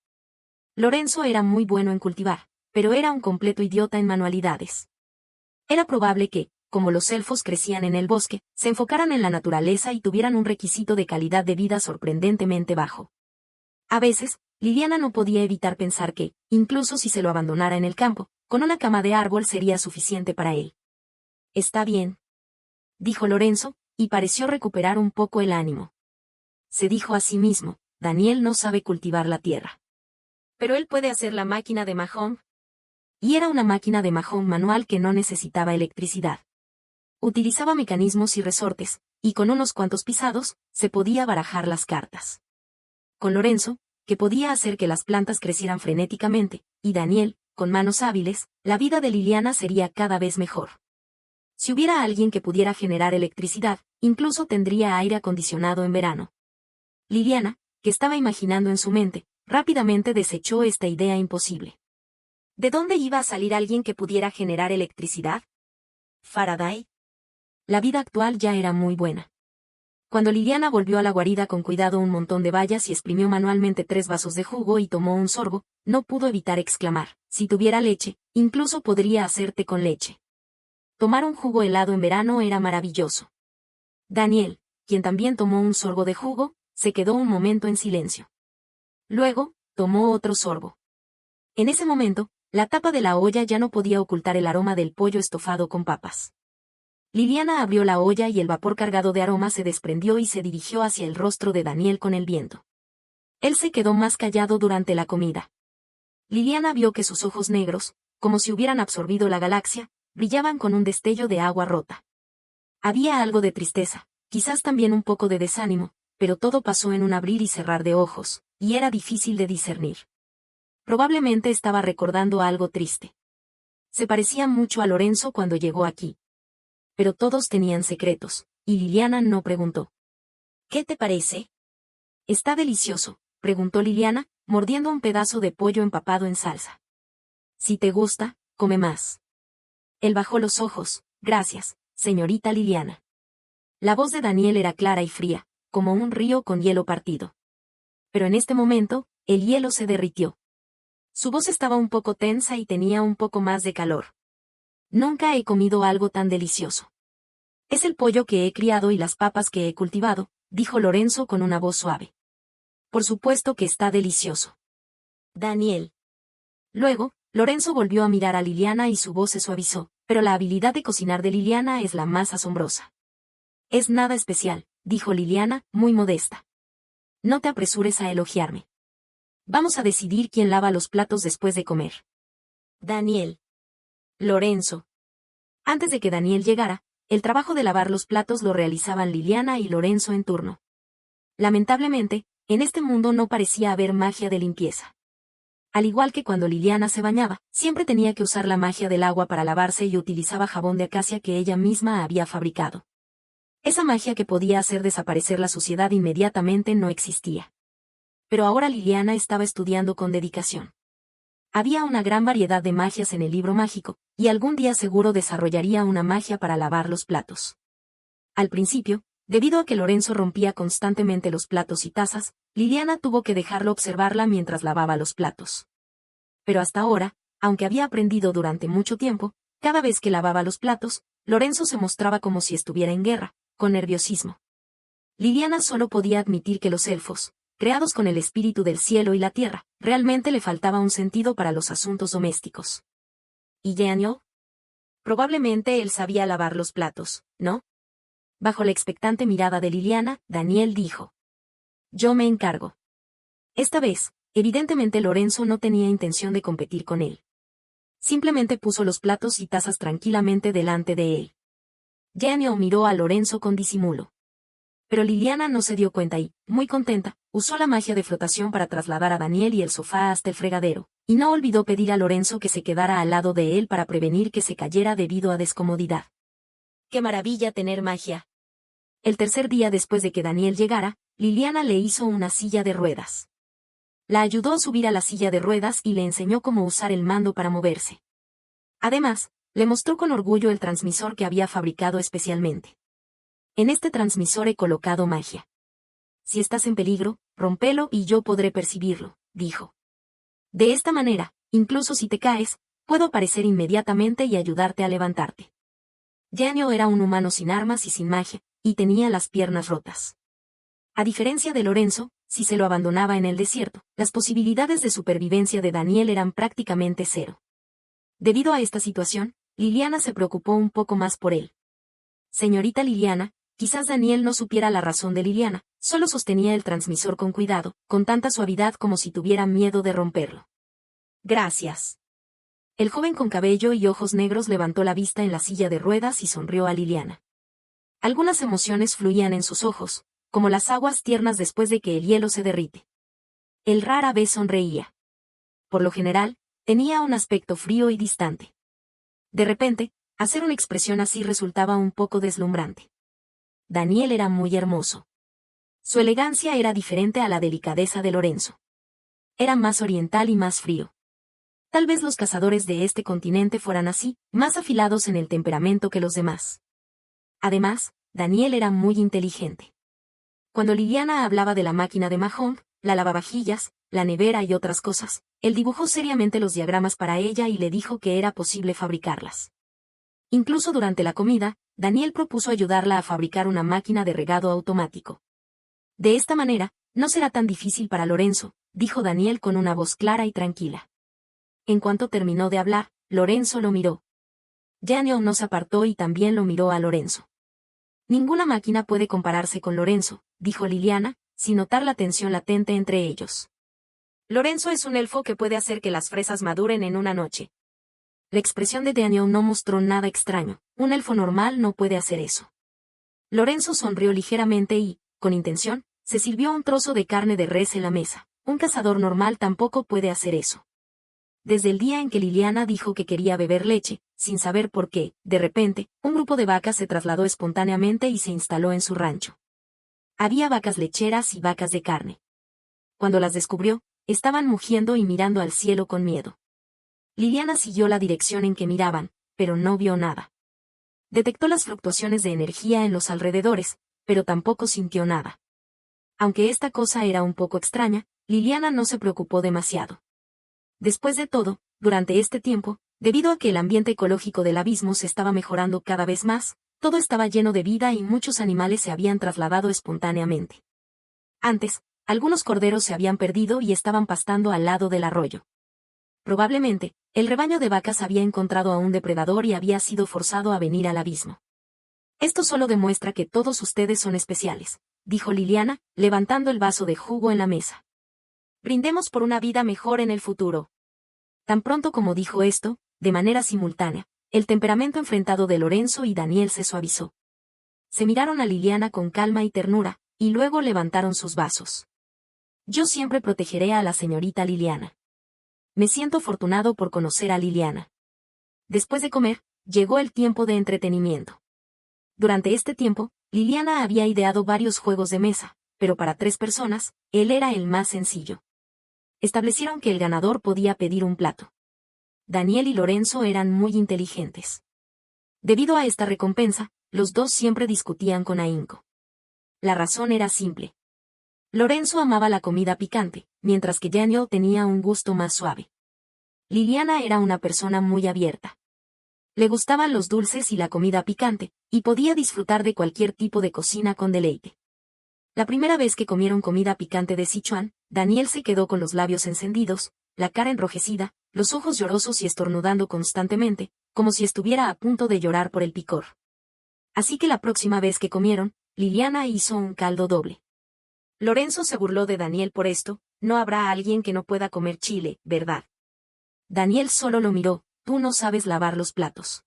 Lorenzo era muy bueno en cultivar, pero era un completo idiota en manualidades. Era probable que, como los elfos crecían en el bosque, se enfocaran en la naturaleza y tuvieran un requisito de calidad de vida sorprendentemente bajo. A veces, Liliana no podía evitar pensar que, incluso si se lo abandonara en el campo, con una cama de árbol sería suficiente para él. Está bien, dijo Lorenzo, y pareció recuperar un poco el ánimo. Se dijo a sí mismo, Daniel no sabe cultivar la tierra. Pero él puede hacer la máquina de mahón. Y era una máquina de mahón manual que no necesitaba electricidad. Utilizaba mecanismos y resortes, y con unos cuantos pisados, se podía barajar las cartas. Con Lorenzo, que podía hacer que las plantas crecieran frenéticamente, y Daniel, con manos hábiles, la vida de Liliana sería cada vez mejor. Si hubiera alguien que pudiera generar electricidad, incluso tendría aire acondicionado en verano. Liliana, que estaba imaginando en su mente, rápidamente desechó esta idea imposible. ¿De dónde iba a salir alguien que pudiera generar electricidad? ¿Faraday? La vida actual ya era muy buena. Cuando Liliana volvió a la guarida con cuidado un montón de bayas y exprimió manualmente 3 vasos de jugo y tomó un sorbo, no pudo evitar exclamar, si tuviera leche, incluso podría hacer té con leche. Tomar un jugo helado en verano era maravilloso. Daniel, quien también tomó un sorbo de jugo, se quedó un momento en silencio. Luego, tomó otro sorbo. En ese momento, la tapa de la olla ya no podía ocultar el aroma del pollo estofado con papas. Liliana abrió la olla y el vapor cargado de aroma se desprendió y se dirigió hacia el rostro de Daniel con el viento. Él se quedó más callado durante la comida. Liliana vio que sus ojos negros, como si hubieran absorbido la galaxia, brillaban con un destello de agua rota. Había algo de tristeza, quizás también un poco de desánimo, pero todo pasó en un abrir y cerrar de ojos, y era difícil de discernir. Probablemente estaba recordando algo triste. Se parecía mucho a Lorenzo cuando llegó aquí. Pero todos tenían secretos, y Liliana no preguntó. ¿Qué te parece? Está delicioso, preguntó Liliana, mordiendo un pedazo de pollo empapado en salsa. Si te gusta, come más. Él bajó los ojos. Gracias, señorita Liliana. La voz de Daniel era clara y fría, como un río con hielo partido. Pero en este momento, el hielo se derritió. Su voz estaba un poco tensa y tenía un poco más de calor. Nunca he comido algo tan delicioso. Es el pollo que he criado y las papas que he cultivado, dijo Lorenzo con una voz suave. Por supuesto que está delicioso. Daniel. Luego, Lorenzo volvió a mirar a Liliana y su voz se suavizó, pero la habilidad de cocinar de Liliana es la más asombrosa. Es nada especial, dijo Liliana, muy modesta. No te apresures a elogiarme. Vamos a decidir quién lava los platos después de comer. Daniel. Lorenzo. Antes de que Daniel llegara, el trabajo de lavar los platos lo realizaban Liliana y Lorenzo en turno. Lamentablemente, en este mundo no parecía haber magia de limpieza. Al igual que cuando Liliana se bañaba, siempre tenía que usar la magia del agua para lavarse y utilizaba jabón de acacia que ella misma había fabricado. Esa magia que podía hacer desaparecer la suciedad inmediatamente no existía. Pero ahora Liliana estaba estudiando con dedicación. Había una gran variedad de magias en el libro mágico, y algún día seguro desarrollaría una magia para lavar los platos. Al principio, debido a que Lorenzo rompía constantemente los platos y tazas, Liliana tuvo que dejarlo observarla mientras lavaba los platos. Pero hasta ahora, aunque había aprendido durante mucho tiempo, cada vez que lavaba los platos, Lorenzo se mostraba como si estuviera en guerra, con nerviosismo. Liliana solo podía admitir que los elfos, creados con el espíritu del cielo y la tierra, realmente le faltaba un sentido para los asuntos domésticos. ¿Y Daniel? Probablemente él sabía lavar los platos, ¿no? Bajo la expectante mirada de Liliana, Daniel dijo. Yo me encargo. Esta vez, evidentemente Lorenzo no tenía intención de competir con él. Simplemente puso los platos y tazas tranquilamente delante de él. Daniel miró a Lorenzo con disimulo. Pero Liliana no se dio cuenta y, muy contenta, usó la magia de flotación para trasladar a Daniel y el sofá hasta el fregadero, y no olvidó pedir a Lorenzo que se quedara al lado de él para prevenir que se cayera debido a descomodidad. ¡Qué maravilla tener magia! El tercer día después de que Daniel llegara, Liliana le hizo una silla de ruedas. La ayudó a subir a la silla de ruedas y le enseñó cómo usar el mando para moverse. Además, le mostró con orgullo el transmisor que había fabricado especialmente. En este transmisor he colocado magia. Si estás en peligro, rómpelo y yo podré percibirlo, dijo. De esta manera, incluso si te caes, puedo aparecer inmediatamente y ayudarte a levantarte. Daniel era un humano sin armas y sin magia, y tenía las piernas rotas. A diferencia de Lorenzo, si se lo abandonaba en el desierto, las posibilidades de supervivencia de Daniel eran prácticamente cero. Debido a esta situación, Liliana se preocupó un poco más por él. Señorita Liliana, quizás Daniel no supiera la razón de Liliana, solo sostenía el transmisor con cuidado, con tanta suavidad como si tuviera miedo de romperlo. Gracias. El joven con cabello y ojos negros levantó la vista en la silla de ruedas y sonrió a Liliana. Algunas emociones fluían en sus ojos, como las aguas tiernas después de que el hielo se derrite. Él rara vez sonreía. Por lo general, tenía un aspecto frío y distante. De repente, hacer una expresión así resultaba un poco deslumbrante. Daniel era muy hermoso. Su elegancia era diferente a la delicadeza de Lorenzo. Era más oriental y más frío. Tal vez los cazadores de este continente fueran así, más afilados en el temperamento que los demás. Además, Daniel era muy inteligente. Cuando Liliana hablaba de la máquina de Mahong, la lavavajillas, la nevera y otras cosas, él dibujó seriamente los diagramas para ella y le dijo que era posible fabricarlas. Incluso durante la comida, Daniel propuso ayudarla a fabricar una máquina de regado automático. De esta manera, no será tan difícil para Lorenzo, dijo Daniel con una voz clara y tranquila. En cuanto terminó de hablar, Lorenzo lo miró. Daniel no se apartó y también lo miró a Lorenzo. Ninguna máquina puede compararse con Lorenzo, dijo Liliana, sin notar la tensión latente entre ellos. Lorenzo es un elfo que puede hacer que las fresas maduren en una noche. La expresión de Daniel no mostró nada extraño. Un elfo normal no puede hacer eso. Lorenzo sonrió ligeramente y, con intención, se sirvió un trozo de carne de res en la mesa. Un cazador normal tampoco puede hacer eso. Desde el día en que Liliana dijo que quería beber leche, sin saber por qué, de repente, un grupo de vacas se trasladó espontáneamente y se instaló en su rancho. Había vacas lecheras y vacas de carne. Cuando las descubrió, estaban mugiendo y mirando al cielo con miedo. Liliana siguió la dirección en que miraban, pero no vio nada. Detectó las fluctuaciones de energía en los alrededores, pero tampoco sintió nada. Aunque esta cosa era un poco extraña, Liliana no se preocupó demasiado. Después de todo, durante este tiempo, debido a que el ambiente ecológico del abismo se estaba mejorando cada vez más, todo estaba lleno de vida y muchos animales se habían trasladado espontáneamente. Antes, algunos corderos se habían perdido y estaban pastando al lado del arroyo. Probablemente, el rebaño de vacas había encontrado a un depredador y había sido forzado a venir al abismo. Esto solo demuestra que todos ustedes son especiales, dijo Liliana, levantando el vaso de jugo en la mesa. Brindemos por una vida mejor en el futuro. Tan pronto como dijo esto, de manera simultánea, el temperamento enfrentado de Lorenzo y Daniel se suavizó. Se miraron a Liliana con calma y ternura, y luego levantaron sus vasos. Yo siempre protegeré a la señorita Liliana. Me siento afortunado por conocer a Liliana. Después de comer, llegó el tiempo de entretenimiento. Durante este tiempo, Liliana había ideado varios juegos de mesa, pero para 3 personas, él era el más sencillo. Establecieron que el ganador podía pedir un plato. Daniel y Lorenzo eran muy inteligentes. Debido a esta recompensa, los dos siempre discutían con ahínco. La razón era simple. Lorenzo amaba la comida picante, mientras que Daniel tenía un gusto más suave. Liliana era una persona muy abierta. Le gustaban los dulces y la comida picante, y podía disfrutar de cualquier tipo de cocina con deleite. La primera vez que comieron comida picante de Sichuan, Daniel se quedó con los labios encendidos, la cara enrojecida, los ojos llorosos y estornudando constantemente, como si estuviera a punto de llorar por el picor. Así que la próxima vez que comieron, Liliana hizo un caldo doble. Lorenzo se burló de Daniel por esto. No habrá alguien que no pueda comer chile, ¿verdad? Daniel solo lo miró. Tú no sabes lavar los platos.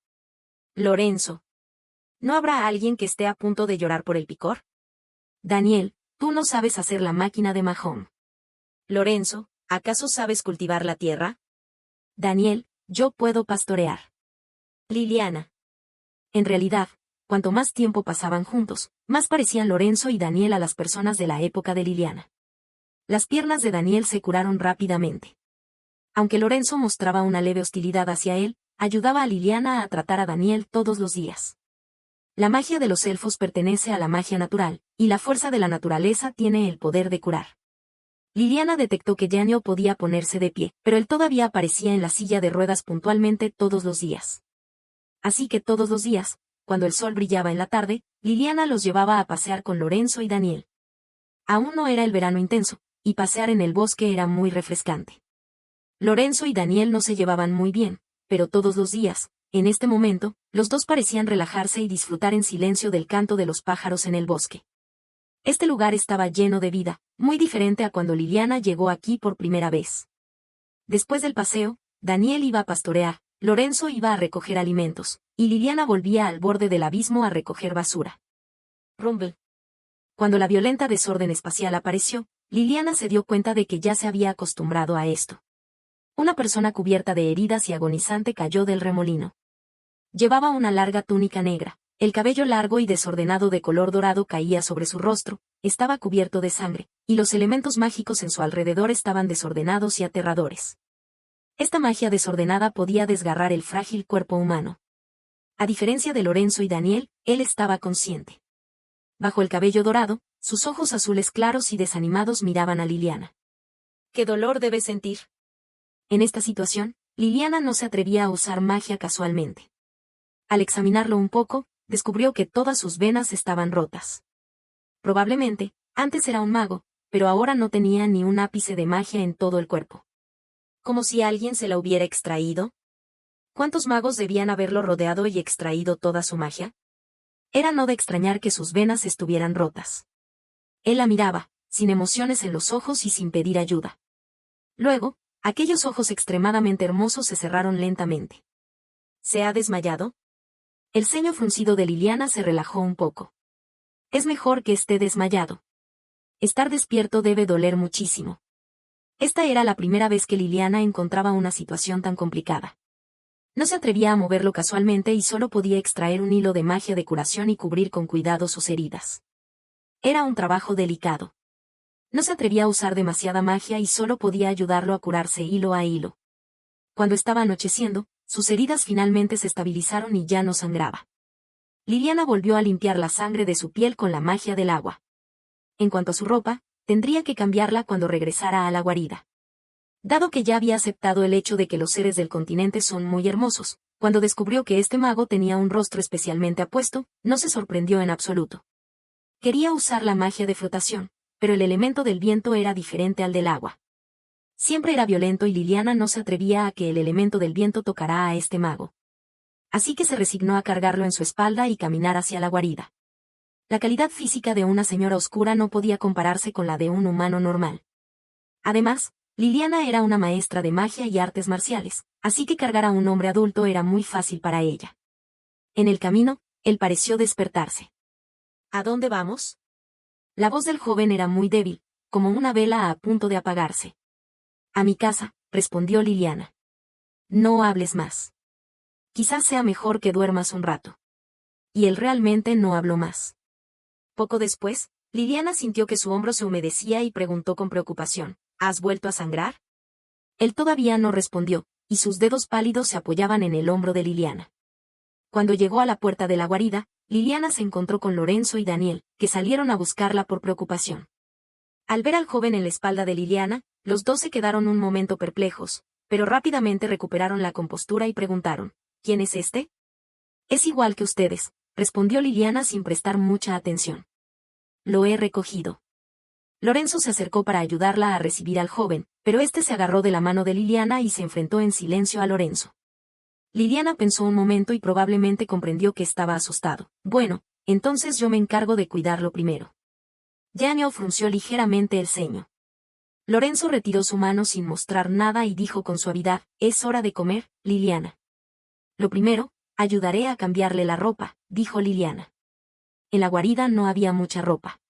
Lorenzo. ¿No habrá alguien que esté a punto de llorar por el picor? Daniel, tú no sabes hacer la máquina de Mahón. Lorenzo, ¿acaso sabes cultivar la tierra? Daniel, yo puedo pastorear. Liliana. En realidad, cuanto más tiempo pasaban juntos, más parecían Lorenzo y Daniel a las personas de la época de Liliana. Las piernas de Daniel se curaron rápidamente. Aunque Lorenzo mostraba una leve hostilidad hacia él, ayudaba a Liliana a tratar a Daniel todos los días. La magia de los elfos pertenece a la magia natural, y la fuerza de la naturaleza tiene el poder de curar. Liliana detectó que Daniel podía ponerse de pie, pero él todavía aparecía en la silla de ruedas puntualmente todos los días. Así que todos los días, cuando el sol brillaba en la tarde, Liliana los llevaba a pasear con Lorenzo y Daniel. Aún no era el verano intenso, y pasear en el bosque era muy refrescante. Lorenzo y Daniel no se llevaban muy bien, pero todos los días, en este momento, los dos parecían relajarse y disfrutar en silencio del canto de los pájaros en el bosque. Este lugar estaba lleno de vida, muy diferente a cuando Liliana llegó aquí por primera vez. Después del paseo, Daniel iba a pastorear, Lorenzo iba a recoger alimentos, y Liliana volvía al borde del abismo a recoger basura. Rumble. Cuando la violenta desorden espacial apareció, Liliana se dio cuenta de que ya se había acostumbrado a esto. Una persona cubierta de heridas y agonizante cayó del remolino. Llevaba una larga túnica negra, el cabello largo y desordenado de color dorado caía sobre su rostro, estaba cubierto de sangre, y los elementos mágicos en su alrededor estaban desordenados y aterradores. Esta magia desordenada podía desgarrar el frágil cuerpo humano. A diferencia de Lorenzo y Daniel, él estaba consciente. Bajo el cabello dorado, sus ojos azules claros y desanimados miraban a Liliana. ¿Qué dolor debe sentir? En esta situación, Liliana no se atrevía a usar magia casualmente. Al examinarlo un poco, descubrió que todas sus venas estaban rotas. Probablemente, antes era un mago, pero ahora no tenía ni un ápice de magia en todo el cuerpo. ¿Como si alguien se la hubiera extraído? ¿Cuántos magos debían haberlo rodeado y extraído toda su magia? Era no de extrañar que sus venas estuvieran rotas. Él la miraba, sin emociones en los ojos y sin pedir ayuda. Luego, aquellos ojos extremadamente hermosos se cerraron lentamente. ¿Se ha desmayado? El ceño fruncido de Liliana se relajó un poco. Es mejor que esté desmayado. Estar despierto debe doler muchísimo. Esta era la primera vez que Liliana encontraba una situación tan complicada. No se atrevía a moverlo casualmente y solo podía extraer un hilo de magia de curación y cubrir con cuidado sus heridas. Era un trabajo delicado. No se atrevía a usar demasiada magia y solo podía ayudarlo a curarse hilo a hilo. Cuando estaba anocheciendo, sus heridas finalmente se estabilizaron y ya no sangraba. Liliana volvió a limpiar la sangre de su piel con la magia del agua. En cuanto a su ropa, tendría que cambiarla cuando regresara a la guarida. Dado que ya había aceptado el hecho de que los seres del continente son muy hermosos, cuando descubrió que este mago tenía un rostro especialmente apuesto, no se sorprendió en absoluto. Quería usar la magia de flotación, pero el elemento del viento era diferente al del agua. Siempre era violento y Liliana no se atrevía a que el elemento del viento tocara a este mago. Así que se resignó a cargarlo en su espalda y caminar hacia la guarida. La calidad física de una señora oscura no podía compararse con la de un humano normal. Además, Liliana era una maestra de magia y artes marciales, así que cargar a un hombre adulto era muy fácil para ella. En el camino, él pareció despertarse. ¿A dónde vamos? La voz del joven era muy débil, como una vela a punto de apagarse. A mi casa, respondió Liliana. No hables más. Quizás sea mejor que duermas un rato. Y él realmente no habló más. Poco después, Liliana sintió que su hombro se humedecía y preguntó con preocupación, ¿has vuelto a sangrar? Él todavía no respondió, y sus dedos pálidos se apoyaban en el hombro de Liliana. Cuando llegó a la puerta de la guarida, Liliana se encontró con Lorenzo y Daniel, que salieron a buscarla por preocupación. Al ver al joven en la espalda de Liliana, los dos se quedaron un momento perplejos, pero rápidamente recuperaron la compostura y preguntaron, ¿quién es este? Es igual que ustedes, respondió Liliana sin prestar mucha atención. Lo he recogido. Lorenzo se acercó para ayudarla a recibir al joven, pero este se agarró de la mano de Liliana y se enfrentó en silencio a Lorenzo. Liliana pensó un momento y probablemente comprendió que estaba asustado. Bueno, entonces yo me encargo de cuidarlo primero. Daniel frunció ligeramente el ceño. Lorenzo retiró su mano sin mostrar nada y dijo con suavidad, es hora de comer, Liliana. Lo primero, ayudaré a cambiarle la ropa, dijo Liliana. En la guarida no había mucha ropa.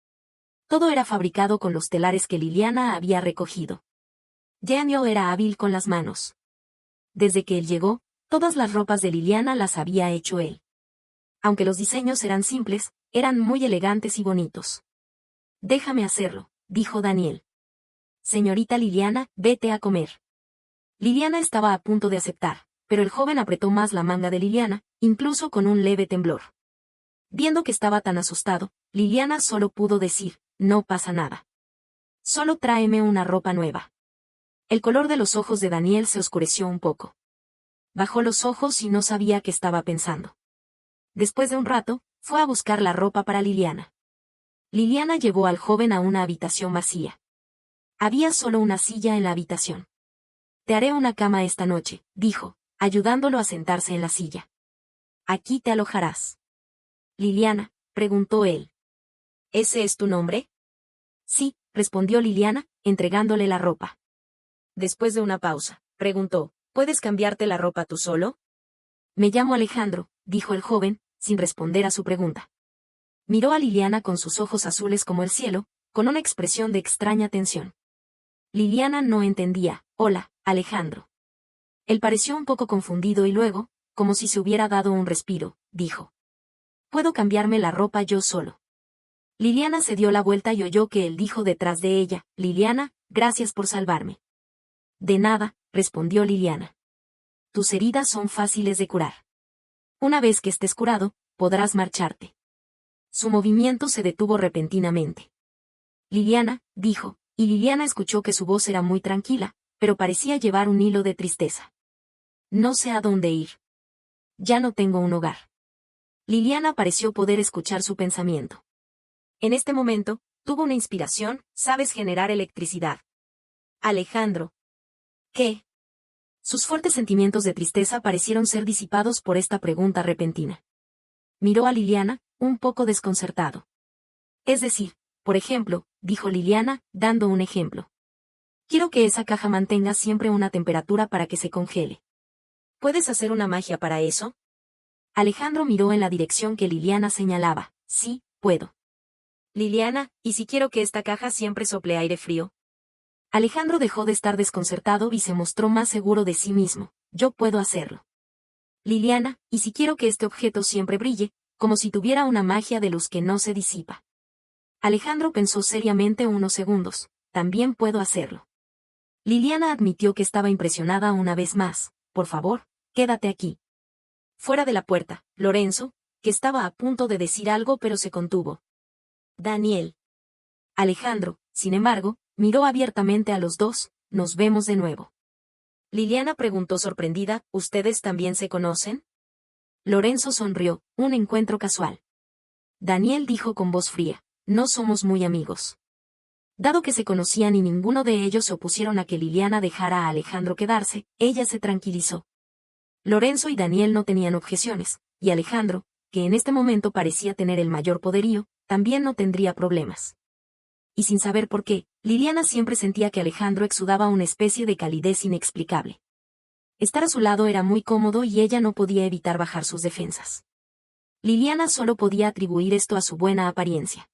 Todo era fabricado con los telares que Liliana había recogido. Daniel era hábil con las manos. Desde que él llegó, todas las ropas de Liliana las había hecho él. Aunque los diseños eran simples, eran muy elegantes y bonitos. Déjame hacerlo, dijo Daniel. Señorita Liliana, vete a comer. Liliana estaba a punto de aceptar, pero el joven apretó más la manga de Liliana, incluso con un leve temblor. Viendo que estaba tan asustado, Liliana solo pudo decir, no pasa nada. Solo tráeme una ropa nueva. El color de los ojos de Daniel se oscureció un poco. Bajó los ojos y no sabía qué estaba pensando. Después de un rato, fue a buscar la ropa para Liliana. Liliana llevó al joven a una habitación vacía. Había solo una silla en la habitación. Te haré una cama esta noche, dijo, ayudándolo a sentarse en la silla. Aquí te alojarás. Liliana, preguntó él. ¿Ese es tu nombre? Sí, respondió Liliana, entregándole la ropa. Después de una pausa, preguntó, ¿puedes cambiarte la ropa tú solo? Me llamo Alejandro, dijo el joven, sin responder a su pregunta. Miró a Liliana con sus ojos azules como el cielo, con una expresión de extraña tensión. Liliana no entendía, hola, Alejandro. Él pareció un poco confundido y luego, como si se hubiera dado un respiro, dijo. Puedo cambiarme la ropa yo solo. Liliana se dio la vuelta y oyó que él dijo detrás de ella, Liliana, gracias por salvarme. De nada, respondió Liliana. Tus heridas son fáciles de curar. Una vez que estés curado, podrás marcharte. Su movimiento se detuvo repentinamente. Liliana, dijo, y Liliana escuchó que su voz era muy tranquila, pero parecía llevar un hilo de tristeza. No sé a dónde ir. Ya no tengo un hogar. Liliana pareció poder escuchar su pensamiento. En este momento, tuvo una inspiración, sabes generar electricidad. Alejandro. ¿Qué? Sus fuertes sentimientos de tristeza parecieron ser disipados por esta pregunta repentina. Miró a Liliana, un poco desconcertado. Es decir, por ejemplo, dijo Liliana, dando un ejemplo. Quiero que esa caja mantenga siempre una temperatura para que se congele. ¿Puedes hacer una magia para eso? Alejandro miró en la dirección que Liliana señalaba. Sí, puedo. Liliana, ¿y si quiero que esta caja siempre sople aire frío? Alejandro dejó de estar desconcertado y se mostró más seguro de sí mismo. Yo puedo hacerlo. Liliana, ¿y si quiero que este objeto siempre brille, como si tuviera una magia de luz que no se disipa? Alejandro pensó seriamente unos segundos. También puedo hacerlo. Liliana admitió que estaba impresionada una vez más. Por favor, quédate aquí. Fuera de la puerta, Lorenzo, que estaba a punto de decir algo pero se contuvo. Daniel. Alejandro, sin embargo, miró abiertamente a los dos. Nos vemos de nuevo. Liliana preguntó sorprendida, ¿ustedes también se conocen? Lorenzo sonrió, un encuentro casual. Daniel dijo con voz fría, no somos muy amigos. Dado que se conocían y ninguno de ellos se opusieron a que Liliana dejara a Alejandro quedarse, ella se tranquilizó. Lorenzo y Daniel no tenían objeciones, y Alejandro, que en este momento parecía tener el mayor poderío, también no tendría problemas. Y sin saber por qué, Liliana siempre sentía que Alejandro exudaba una especie de calidez inexplicable. Estar a su lado era muy cómodo y ella no podía evitar bajar sus defensas. Liliana solo podía atribuir esto a su buena apariencia.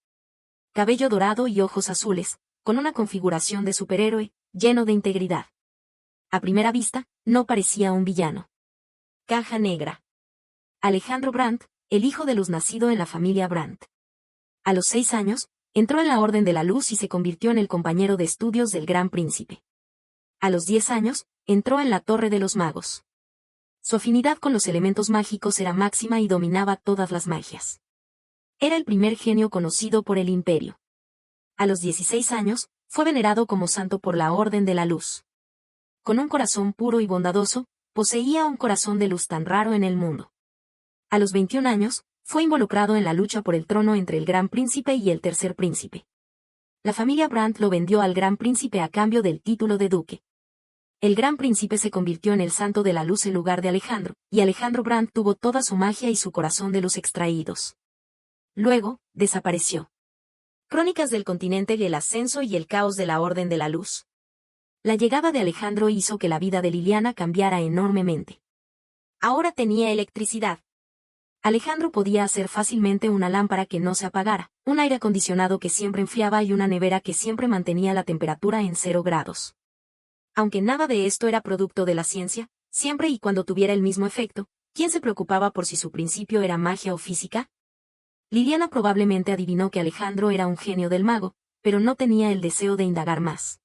Cabello dorado y ojos azules, con una configuración de superhéroe, lleno de integridad. A primera vista, no parecía un villano. Caja negra. Alejandro Brandt, el hijo de luz nacido en la familia Brandt. A los 6 años, entró en la Orden de la Luz y se convirtió en el compañero de estudios del Gran Príncipe. A los 10 años, entró en la Torre de los Magos. Su afinidad con los elementos mágicos era máxima y dominaba todas las magias. Era el primer genio conocido por el Imperio. A los 16 años, fue venerado como santo por la Orden de la Luz. Con un corazón puro y bondadoso, poseía un corazón de luz tan raro en el mundo. A los 21 años, fue involucrado en la lucha por el trono entre el Gran Príncipe y el Tercer Príncipe. La familia Brandt lo vendió al Gran Príncipe a cambio del título de duque. El Gran Príncipe se convirtió en el santo de la luz en lugar de Alejandro, y Alejandro Brandt tuvo toda su magia y su corazón de luz extraídos. Luego, desapareció. Crónicas del continente y el ascenso y el caos de la Orden de la Luz. La llegada de Alejandro hizo que la vida de Liliana cambiara enormemente. Ahora tenía electricidad. Alejandro podía hacer fácilmente una lámpara que no se apagara, un aire acondicionado que siempre enfriaba y una nevera que siempre mantenía la temperatura en 0 grados. Aunque nada de esto era producto de la ciencia, siempre y cuando tuviera el mismo efecto, ¿quién se preocupaba por si su principio era magia o física? Liliana probablemente adivinó que Alejandro era un genio del mago, pero no tenía el deseo de indagar más.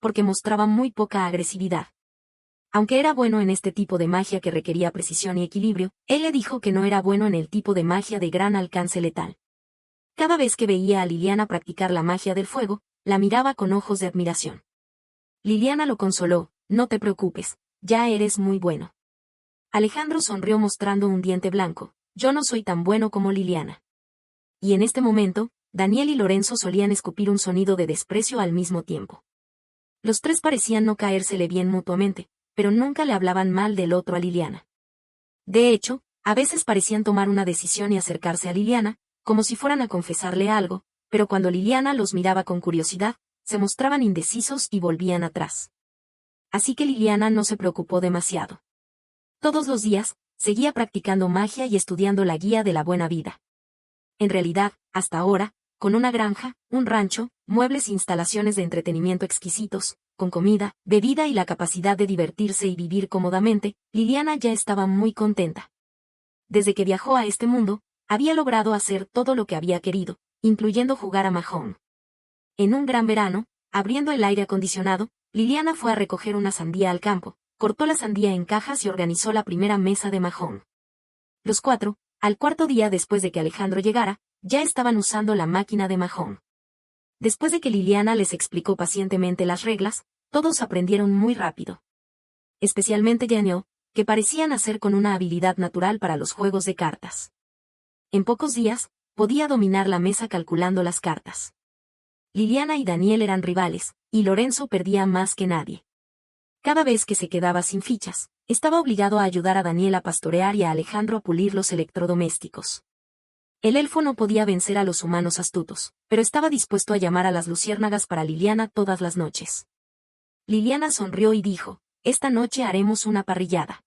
Porque mostraba muy poca agresividad. Aunque era bueno en este tipo de magia que requería precisión y equilibrio, él le dijo que no era bueno en el tipo de magia de gran alcance letal. Cada vez que veía a Liliana practicar la magia del fuego, la miraba con ojos de admiración. Liliana lo consoló, no te preocupes, ya eres muy bueno. Alejandro sonrió mostrando un diente blanco, yo no soy tan bueno como Liliana. Y en este momento, Daniel y Lorenzo solían escupir un sonido de desprecio al mismo tiempo. Los tres parecían no caérsele bien mutuamente, pero nunca le hablaban mal del otro a Liliana. De hecho, a veces parecían tomar una decisión y acercarse a Liliana, como si fueran a confesarle algo, pero cuando Liliana los miraba con curiosidad, se mostraban indecisos y volvían atrás. Así que Liliana no se preocupó demasiado. Todos los días, seguía practicando magia y estudiando la guía de la buena vida. En realidad, hasta ahora, con una granja, un rancho, muebles e instalaciones de entretenimiento exquisitos, con comida, bebida y la capacidad de divertirse y vivir cómodamente, Liliana ya estaba muy contenta. Desde que viajó a este mundo, había logrado hacer todo lo que había querido, incluyendo jugar a Mahjong. En un gran verano, abriendo el aire acondicionado, Liliana fue a recoger una sandía al campo, cortó la sandía en cajas y organizó la primera mesa de Mahjong. Los 4, al cuarto día después de que Alejandro llegara, ya estaban usando la máquina de Mahjong. Después de que Liliana les explicó pacientemente las reglas, todos aprendieron muy rápido. Especialmente Daniel, que parecía nacer con una habilidad natural para los juegos de cartas. En pocos días, podía dominar la mesa calculando las cartas. Liliana y Daniel eran rivales, y Lorenzo perdía más que nadie. Cada vez que se quedaba sin fichas, estaba obligado a ayudar a Daniel a pastorear y a Alejandro a pulir los electrodomésticos. El elfo no podía vencer a los humanos astutos, pero estaba dispuesto a llamar a las luciérnagas para Liliana todas las noches. Liliana sonrió y dijo, esta noche haremos una parrillada.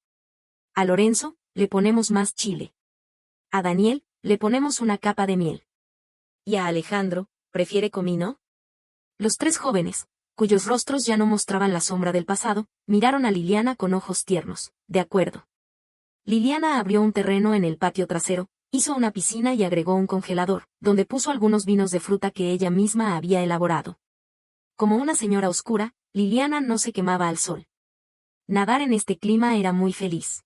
A Lorenzo, le ponemos más chile. A Daniel, le ponemos una capa de miel. ¿Y a Alejandro, prefiere comino? Los tres jóvenes, cuyos rostros ya no mostraban la sombra del pasado, miraron a Liliana con ojos tiernos. De acuerdo. Liliana abrió un terreno en el patio trasero, hizo una piscina y agregó un congelador, donde puso algunos vinos de fruta que ella misma había elaborado. Como una señora oscura, Liliana no se quemaba al sol. Nadar en este clima era muy feliz.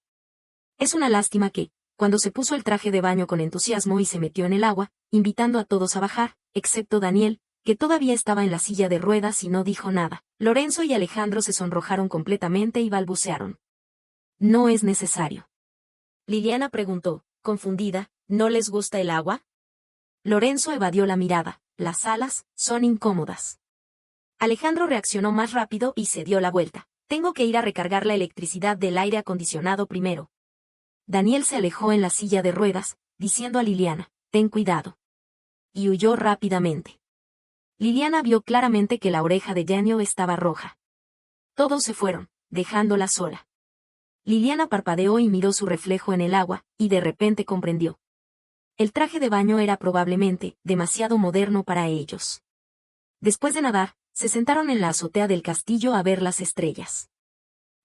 Es una lástima que, cuando se puso el traje de baño con entusiasmo y se metió en el agua, invitando a todos a bajar, excepto Daniel, que todavía estaba en la silla de ruedas y no dijo nada, Lorenzo y Alejandro se sonrojaron completamente y balbucearon. No es necesario. Liliana preguntó, confundida, ¿no les gusta el agua? Lorenzo evadió la mirada, las alas son incómodas. Alejandro reaccionó más rápido y se dio la vuelta. Tengo que ir a recargar la electricidad del aire acondicionado primero. Daniel se alejó en la silla de ruedas, diciendo a Liliana, ten cuidado. Y huyó rápidamente. Liliana vio claramente que la oreja de Janio estaba roja. Todos se fueron, dejándola sola. Liliana parpadeó y miró su reflejo en el agua, y de repente comprendió. El traje de baño era probablemente demasiado moderno para ellos. Después de nadar, se sentaron en la azotea del castillo a ver las estrellas.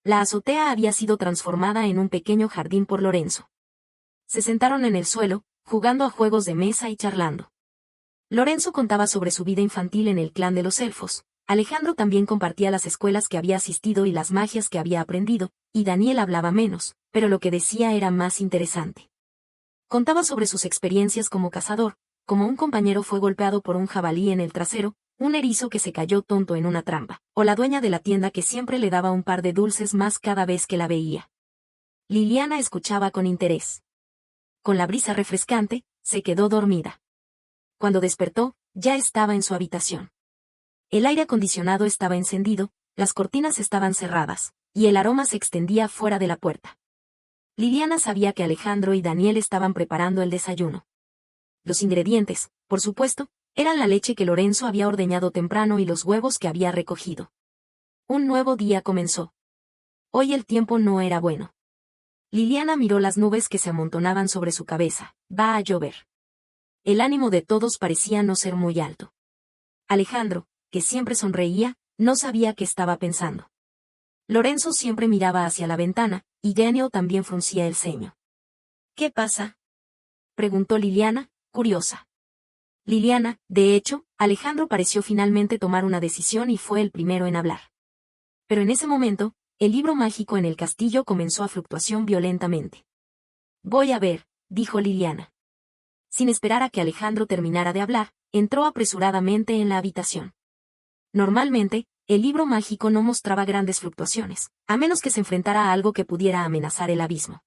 La azotea había sido transformada en un pequeño jardín por Lorenzo. Se sentaron en el suelo, jugando a juegos de mesa y charlando. Lorenzo contaba sobre su vida infantil en el clan de los elfos, Alejandro también compartía las escuelas que había asistido y las magias que había aprendido, y Daniel hablaba menos, pero lo que decía era más interesante. Contaba sobre sus experiencias como cazador, como un compañero fue golpeado por un jabalí en el trasero, un erizo que se cayó tonto en una trampa, o la dueña de la tienda que siempre le daba un par de dulces más cada vez que la veía. Liliana escuchaba con interés. Con la brisa refrescante, se quedó dormida. Cuando despertó, ya estaba en su habitación. El aire acondicionado estaba encendido, las cortinas estaban cerradas, y el aroma se extendía fuera de la puerta. Liliana sabía que Alejandro y Daniel estaban preparando el desayuno. Los ingredientes, por supuesto, eran la leche que Lorenzo había ordeñado temprano y los huevos que había recogido. Un nuevo día comenzó. Hoy el tiempo no era bueno. Liliana miró las nubes que se amontonaban sobre su cabeza. Va a llover. El ánimo de todos parecía no ser muy alto. Alejandro, que siempre sonreía, no sabía qué estaba pensando. Lorenzo siempre miraba hacia la ventana, y Janio también fruncía el ceño. ¿Qué pasa?, preguntó Liliana, curiosa. Liliana, de hecho, Alejandro pareció finalmente tomar una decisión y fue el primero en hablar. Pero en ese momento, el libro mágico en el castillo comenzó a fluctuación violentamente. Voy a ver, dijo Liliana. Sin esperar a que Alejandro terminara de hablar, entró apresuradamente en la habitación. Normalmente, el libro mágico no mostraba grandes fluctuaciones, a menos que se enfrentara a algo que pudiera amenazar el abismo.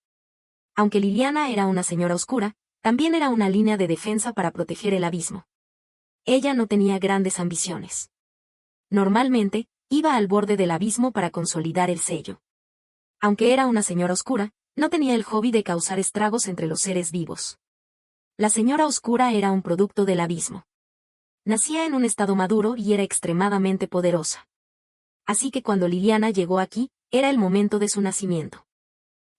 Aunque Liliana era una señora oscura, también era una línea de defensa para proteger el abismo. Ella no tenía grandes ambiciones. Normalmente, iba al borde del abismo para consolidar el sello. Aunque era una señora oscura, no tenía el hobby de causar estragos entre los seres vivos. La señora oscura era un producto del abismo. Nacía en un estado maduro y era extremadamente poderosa. Así que cuando Liliana llegó aquí, era el momento de su nacimiento.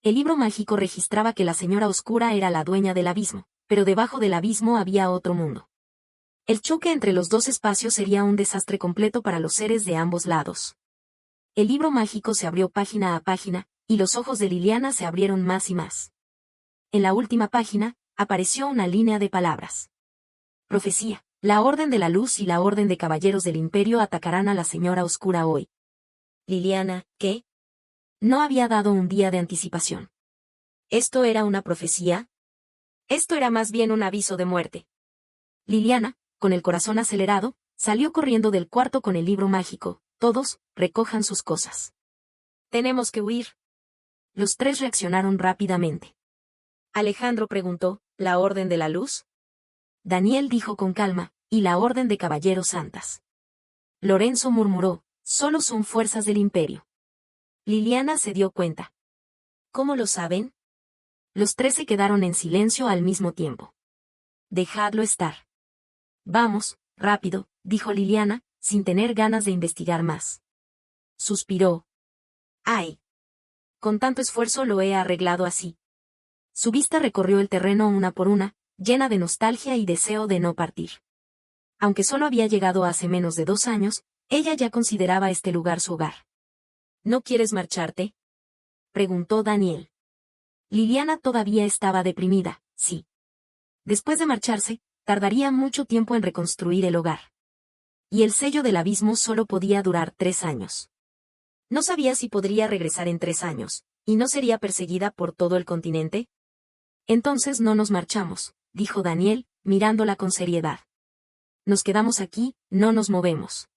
El libro mágico registraba que la señora oscura era la dueña del abismo, pero debajo del abismo había otro mundo. El choque entre los dos espacios sería un desastre completo para los seres de ambos lados. El libro mágico se abrió página a página, y los ojos de Liliana se abrieron más y más. En la última página, apareció una línea de palabras. Profecía. La Orden de la Luz y la Orden de Caballeros del Imperio atacarán a la Señora Oscura hoy. Liliana, ¿qué? No había dado un día de anticipación. ¿Esto era una profecía? Esto era más bien un aviso de muerte. Liliana, con el corazón acelerado, salió corriendo del cuarto con el libro mágico. Todos, recojan sus cosas. Tenemos que huir. Los tres reaccionaron rápidamente. Alejandro preguntó, ¿la Orden de la Luz? Daniel dijo con calma, y la Orden de Caballeros Santas. Lorenzo murmuró, solo son fuerzas del Imperio. Liliana se dio cuenta. ¿Cómo lo saben? Los tres se quedaron en silencio al mismo tiempo. Dejadlo estar. Vamos, rápido, dijo Liliana, sin tener ganas de investigar más. Suspiró. ¡Ay! con tanto esfuerzo lo he arreglado así. Su vista recorrió el terreno una por una, llena de nostalgia y deseo de no partir. Aunque solo había llegado hace menos de 2 años, ella ya consideraba este lugar su hogar. ¿No quieres marcharte?, preguntó Daniel. Liliana todavía estaba deprimida, sí. Después de marcharse, tardaría mucho tiempo en reconstruir el hogar. Y el sello del abismo solo podía durar 3 años. No sabía si podría regresar en 3 años, y no sería perseguida por todo el continente. Entonces no nos marchamos, dijo Daniel, mirándola con seriedad. Nos quedamos aquí, no nos movemos.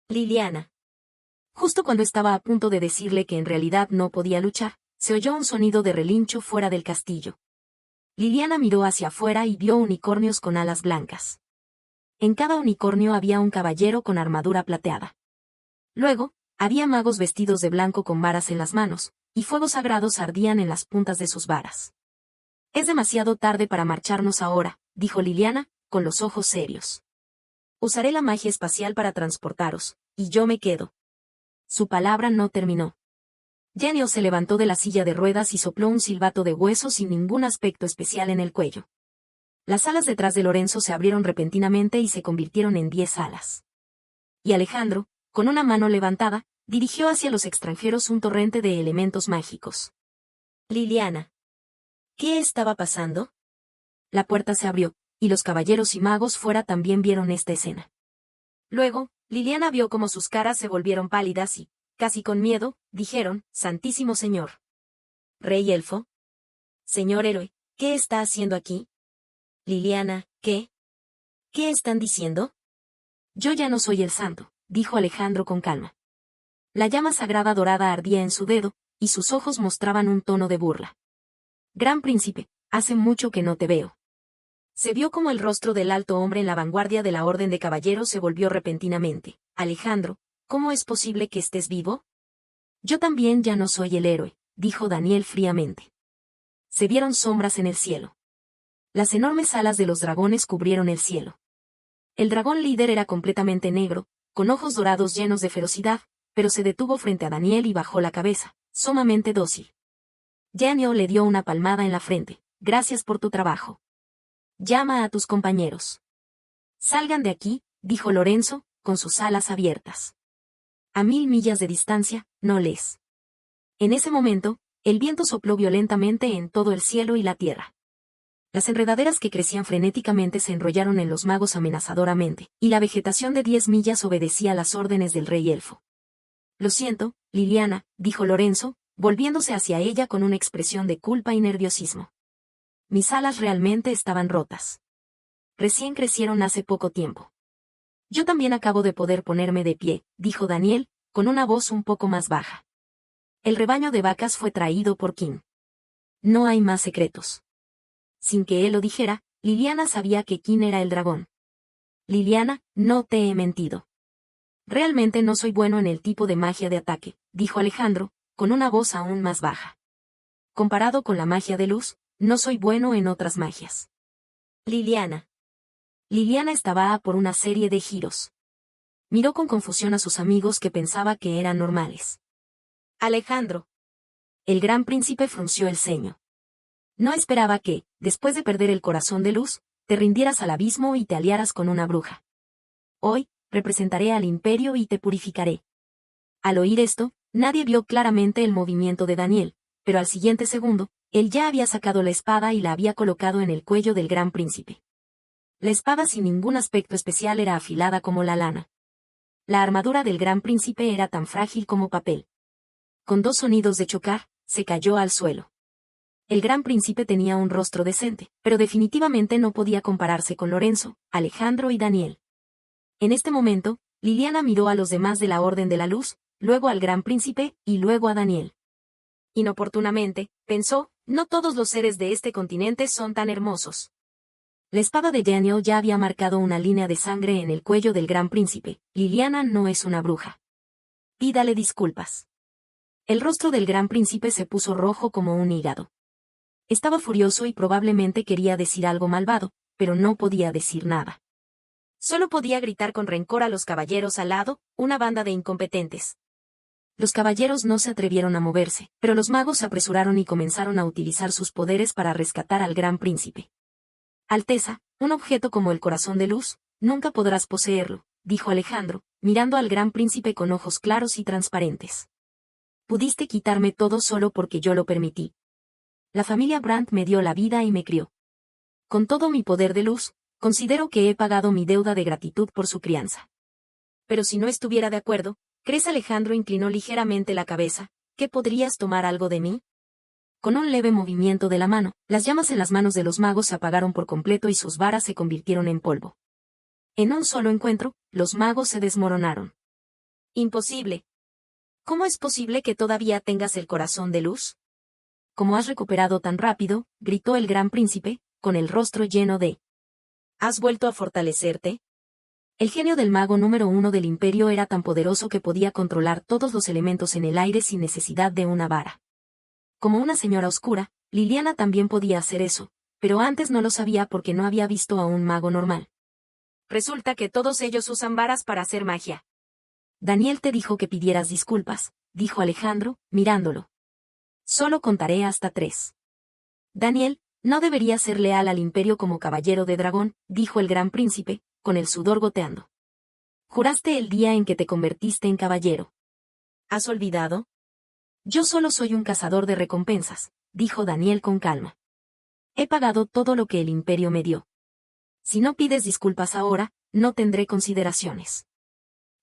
Liliana. Justo cuando estaba a punto de decirle que en realidad no podía luchar, se oyó un sonido de relincho fuera del castillo. Liliana miró hacia afuera y vio unicornios con alas blancas. En cada unicornio había un caballero con armadura plateada. Luego, había magos vestidos de blanco con varas en las manos, y fuegos sagrados ardían en las puntas de sus varas. Es demasiado tarde para marcharnos ahora, dijo Liliana, con los ojos serios. Usaré la magia espacial para transportaros, y yo me quedo. Su palabra no terminó. Genio se levantó de la silla de ruedas y sopló un silbato de hueso sin ningún aspecto especial en el cuello. Las alas detrás de Lorenzo se abrieron repentinamente y se convirtieron en 10 alas. Y Alejandro, con una mano levantada, dirigió hacia los extranjeros un torrente de elementos mágicos. Liliana. ¿Qué estaba pasando? La puerta se abrió, y los caballeros y magos fuera también vieron esta escena. Luego, Liliana vio cómo sus caras se volvieron pálidas y, casi con miedo, dijeron, «Santísimo Señor». «¿Rey Elfo?» «Señor héroe, ¿qué está haciendo aquí?» «Liliana, ¿qué? ¿Qué están diciendo?» «Yo ya no soy el santo», dijo Alejandro con calma. La llama sagrada dorada ardía en su dedo, y sus ojos mostraban un tono de burla. «Gran príncipe, hace mucho que no te veo». Se vio como el rostro del alto hombre en la vanguardia de la Orden de Caballeros se volvió repentinamente. «Alejandro, ¿cómo es posible que estés vivo?» «Yo también ya no soy el héroe», dijo Daniel fríamente. Se vieron sombras en el cielo. Las enormes alas de los dragones cubrieron el cielo. El dragón líder era completamente negro, con ojos dorados llenos de ferocidad, pero se detuvo frente a Daniel y bajó la cabeza, sumamente dócil. Genio le dio una palmada en la frente. «Gracias por tu trabajo. Llama a tus compañeros». «Salgan de aquí», dijo Lorenzo, con sus alas abiertas. A 1000 millas de distancia, no les. En ese momento, el viento sopló violentamente en todo el cielo y la tierra. Las enredaderas que crecían frenéticamente se enrollaron en los magos amenazadoramente, y la vegetación de 10 millas obedecía las órdenes del rey elfo. «Lo siento, Liliana», dijo Lorenzo, volviéndose hacia ella con una expresión de culpa y nerviosismo. «Mis alas realmente estaban rotas. Recién crecieron hace poco tiempo». «Yo también acabo de poder ponerme de pie», dijo Daniel, con una voz un poco más baja. «El rebaño de vacas fue traído por King. No hay más secretos». Sin que él lo dijera, Liliana sabía que King era el dragón. «Liliana, no te he mentido. Realmente no soy bueno en el tipo de magia de ataque», dijo Alejandro, con una voz aún más baja. «Comparado con la magia de luz, no soy bueno en otras magias». «Liliana». Liliana estaba por una serie de giros. Miró con confusión a sus amigos que pensaba que eran normales. «Alejandro». El gran príncipe frunció el ceño. «No esperaba que, después de perder el corazón de luz, te rindieras al abismo y te aliaras con una bruja. Hoy, representaré al imperio y te purificaré». Al oír esto, nadie vio claramente el movimiento de Daniel, pero al siguiente segundo, él ya había sacado la espada y la había colocado en el cuello del gran príncipe. La espada sin ningún aspecto especial era afilada como la lana. La armadura del gran príncipe era tan frágil como papel. Con 2 sonidos de chocar, se cayó al suelo. El gran príncipe tenía un rostro decente, pero definitivamente no podía compararse con Lorenzo, Alejandro y Daniel. En este momento, Liliana miró a los demás de la Orden de la Luz, luego al gran príncipe, y luego a Daniel. Inoportunamente, pensó, no todos los seres de este continente son tan hermosos. La espada de Daniel ya había marcado una línea de sangre en el cuello del gran príncipe. Liliana no es una bruja. Pídale disculpas. El rostro del gran príncipe se puso rojo como un hígado. Estaba furioso y probablemente quería decir algo malvado, pero no podía decir nada. Solo podía gritar con rencor a los caballeros al lado, una banda de incompetentes. Los caballeros no se atrevieron a moverse, pero los magos se apresuraron y comenzaron a utilizar sus poderes para rescatar al gran príncipe. Alteza, un objeto como el corazón de luz, nunca podrás poseerlo, dijo Alejandro, mirando al gran príncipe con ojos claros y transparentes. Pudiste quitarme todo solo porque yo lo permití. La familia Brandt me dio la vida y me crió. Con todo mi poder de luz, considero que he pagado mi deuda de gratitud por su crianza. Pero si no estuviera de acuerdo, ¿crees? Alejandro inclinó ligeramente la cabeza, ¿que podrías tomar algo de mí? Con un leve movimiento de la mano, las llamas en las manos de los magos se apagaron por completo y sus varas se convirtieron en polvo. En un solo encuentro, los magos se desmoronaron. Imposible. ¿Cómo es posible que todavía tengas el corazón de luz? ¿Cómo has recuperado tan rápido?, gritó el gran príncipe, con el rostro lleno de... ¿Has vuelto a fortalecerte? El genio del mago número 1 del imperio era tan poderoso que podía controlar todos los elementos en el aire sin necesidad de una vara. Como una señora oscura, Liliana también podía hacer eso, pero antes no lo sabía porque no había visto a un mago normal. Resulta que todos ellos usan varas para hacer magia. Daniel te dijo que pidieras disculpas, dijo Alejandro, mirándolo. Solo contaré hasta 3. Daniel, no deberías ser leal al imperio como caballero de dragón, dijo el gran príncipe, con el sudor goteando. Juraste el día en que te convertiste en caballero. ¿Has olvidado? Yo solo soy un cazador de recompensas, dijo Daniel con calma. He pagado todo lo que el imperio me dio. Si no pides disculpas ahora, no tendré consideraciones.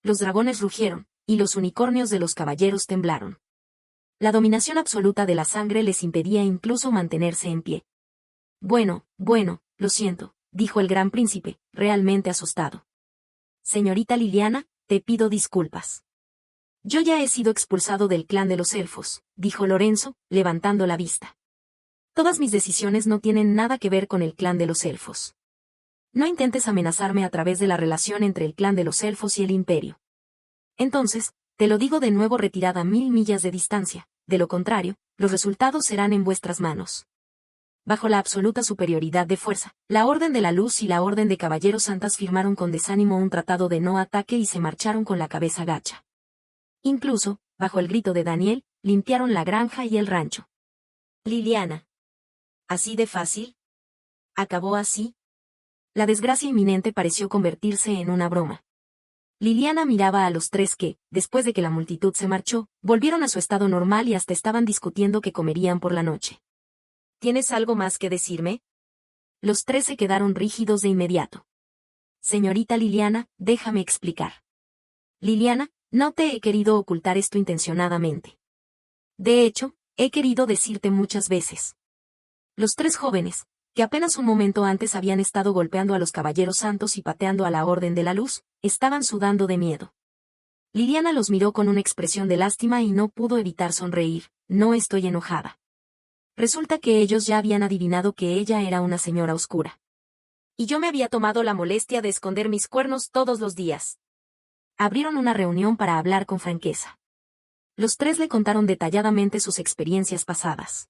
Los dragones rugieron, y los unicornios de los caballeros temblaron. La dominación absoluta de la sangre les impedía incluso mantenerse en pie. Bueno, lo siento, dijo el gran príncipe, realmente asustado. Señorita Liliana, te pido disculpas. Yo ya he sido expulsado del clan de los elfos, dijo Lorenzo, levantando la vista. Todas mis decisiones no tienen nada que ver con el clan de los elfos. No intentes amenazarme a través de la relación entre el clan de los elfos y el imperio. Entonces, te lo digo de nuevo, retirada a 1000 millas de distancia, de lo contrario, los resultados serán en vuestras manos. Bajo la absoluta superioridad de fuerza, la Orden de la Luz y la Orden de Caballeros Santas firmaron con desánimo un tratado de no ataque y se marcharon con la cabeza gacha. Incluso, bajo el grito de Daniel, limpiaron la granja y el rancho. Liliana. ¿Así de fácil? ¿Acabó así? La desgracia inminente pareció convertirse en una broma. Liliana miraba a los 3 que, después de que la multitud se marchó, volvieron a su estado normal y hasta estaban discutiendo qué comerían por la noche. ¿Tienes algo más que decirme? Los 3 se quedaron rígidos de inmediato. Señorita Liliana, déjame explicar. Liliana, no te he querido ocultar esto intencionadamente. De hecho, he querido decirte muchas veces. Los 3 jóvenes, que apenas un momento antes habían estado golpeando a los caballeros santos y pateando a la Orden de la Luz, estaban sudando de miedo. Liliana los miró con una expresión de lástima y no pudo evitar sonreír. No estoy enojada. Resulta que ellos ya habían adivinado que ella era una señora oscura. Y yo me había tomado la molestia de esconder mis cuernos todos los días. Abrieron una reunión para hablar con franqueza. Los 3 le contaron detalladamente sus experiencias pasadas.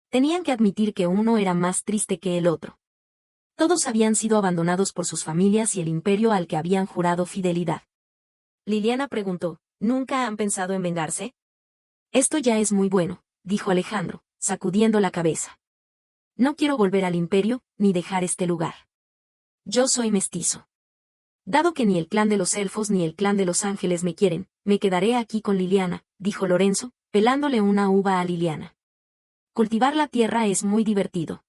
Tenían que admitir que uno era más triste que el otro. Todos habían sido abandonados por sus familias y el imperio al que habían jurado fidelidad. Liliana preguntó, ¿nunca han pensado en vengarse? Esto ya es muy bueno, dijo Alejandro, sacudiendo la cabeza. No quiero volver al imperio, ni dejar este lugar. Yo soy mestizo. Dado que ni el clan de los elfos ni el clan de los ángeles me quieren, me quedaré aquí con Liliana, dijo Lorenzo, pelándole una uva a Liliana. Cultivar la tierra es muy divertido.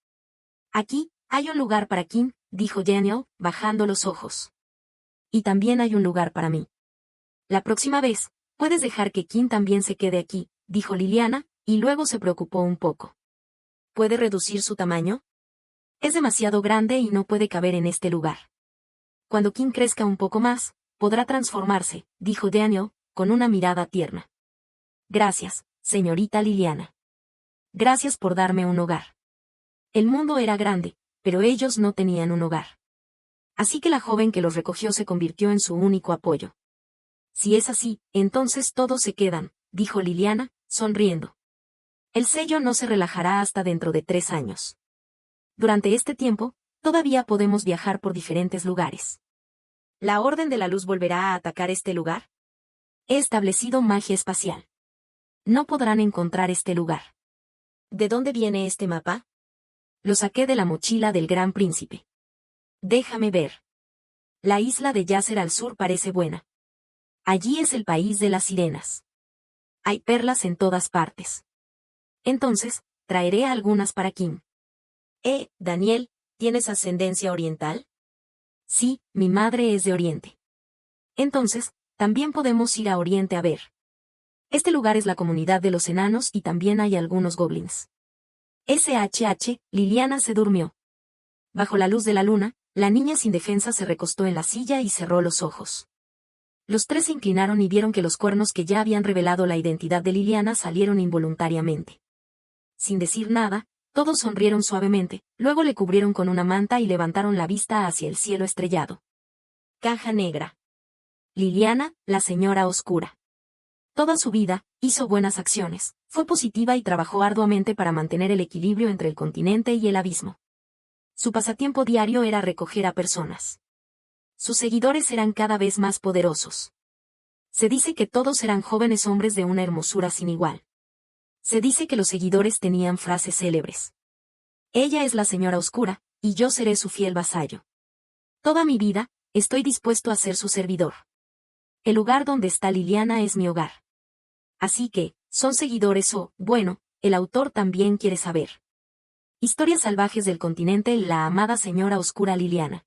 Aquí, hay un lugar para Kim, dijo Daniel, bajando los ojos. Y también hay un lugar para mí. La próxima vez, puedes dejar que Kim también se quede aquí, dijo Liliana, y luego se preocupó un poco. ¿Puede reducir su tamaño? Es demasiado grande y no puede caber en este lugar. Cuando Kim crezca un poco más, podrá transformarse, dijo Daniel, con una mirada tierna. Gracias, señorita Liliana. Gracias por darme un hogar. El mundo era grande, pero ellos no tenían un hogar. Así que la joven que los recogió se convirtió en su único apoyo. Si es así, entonces todos se quedan, dijo Liliana, sonriendo. El sello no se relajará hasta dentro de 3 años. Durante este tiempo, todavía podemos viajar por diferentes lugares. ¿La Orden de la Luz volverá a atacar este lugar? He establecido magia espacial. No podrán encontrar este lugar. ¿De dónde viene este mapa? Lo saqué de la mochila del gran príncipe. Déjame ver. La isla de Yasser al sur parece buena. Allí es el país de las sirenas. Hay perlas en todas partes. Entonces, traeré algunas para Kim. Daniel, ¿tienes ascendencia oriental? Sí, mi madre es de Oriente. Entonces, también podemos ir a Oriente a ver. Este lugar es la comunidad de los enanos y también hay algunos goblins. Liliana se durmió. Bajo la luz de la luna, la niña sin defensa se recostó en la silla y cerró los ojos. Los tres se inclinaron y vieron que los cuernos que ya habían revelado la identidad de Liliana salieron involuntariamente. Sin decir nada, todos sonrieron suavemente, luego le cubrieron con una manta y levantaron la vista hacia el cielo estrellado. Caja negra. Liliana, la señora oscura. Toda su vida, hizo buenas acciones, fue positiva y trabajó arduamente para mantener el equilibrio entre el continente y el abismo. Su pasatiempo diario era recoger a personas. Sus seguidores eran cada vez más poderosos. Se dice que todos eran jóvenes hombres de una hermosura sin igual. Se dice que los seguidores tenían frases célebres. Ella es la señora oscura, y yo seré su fiel vasallo. Toda mi vida, estoy dispuesto a ser su servidor. El lugar donde está Liliana es mi hogar. Así que, ¿son seguidores o, bueno, el autor también quiere saber? Historias salvajes del continente, la amada señora oscura Liliana.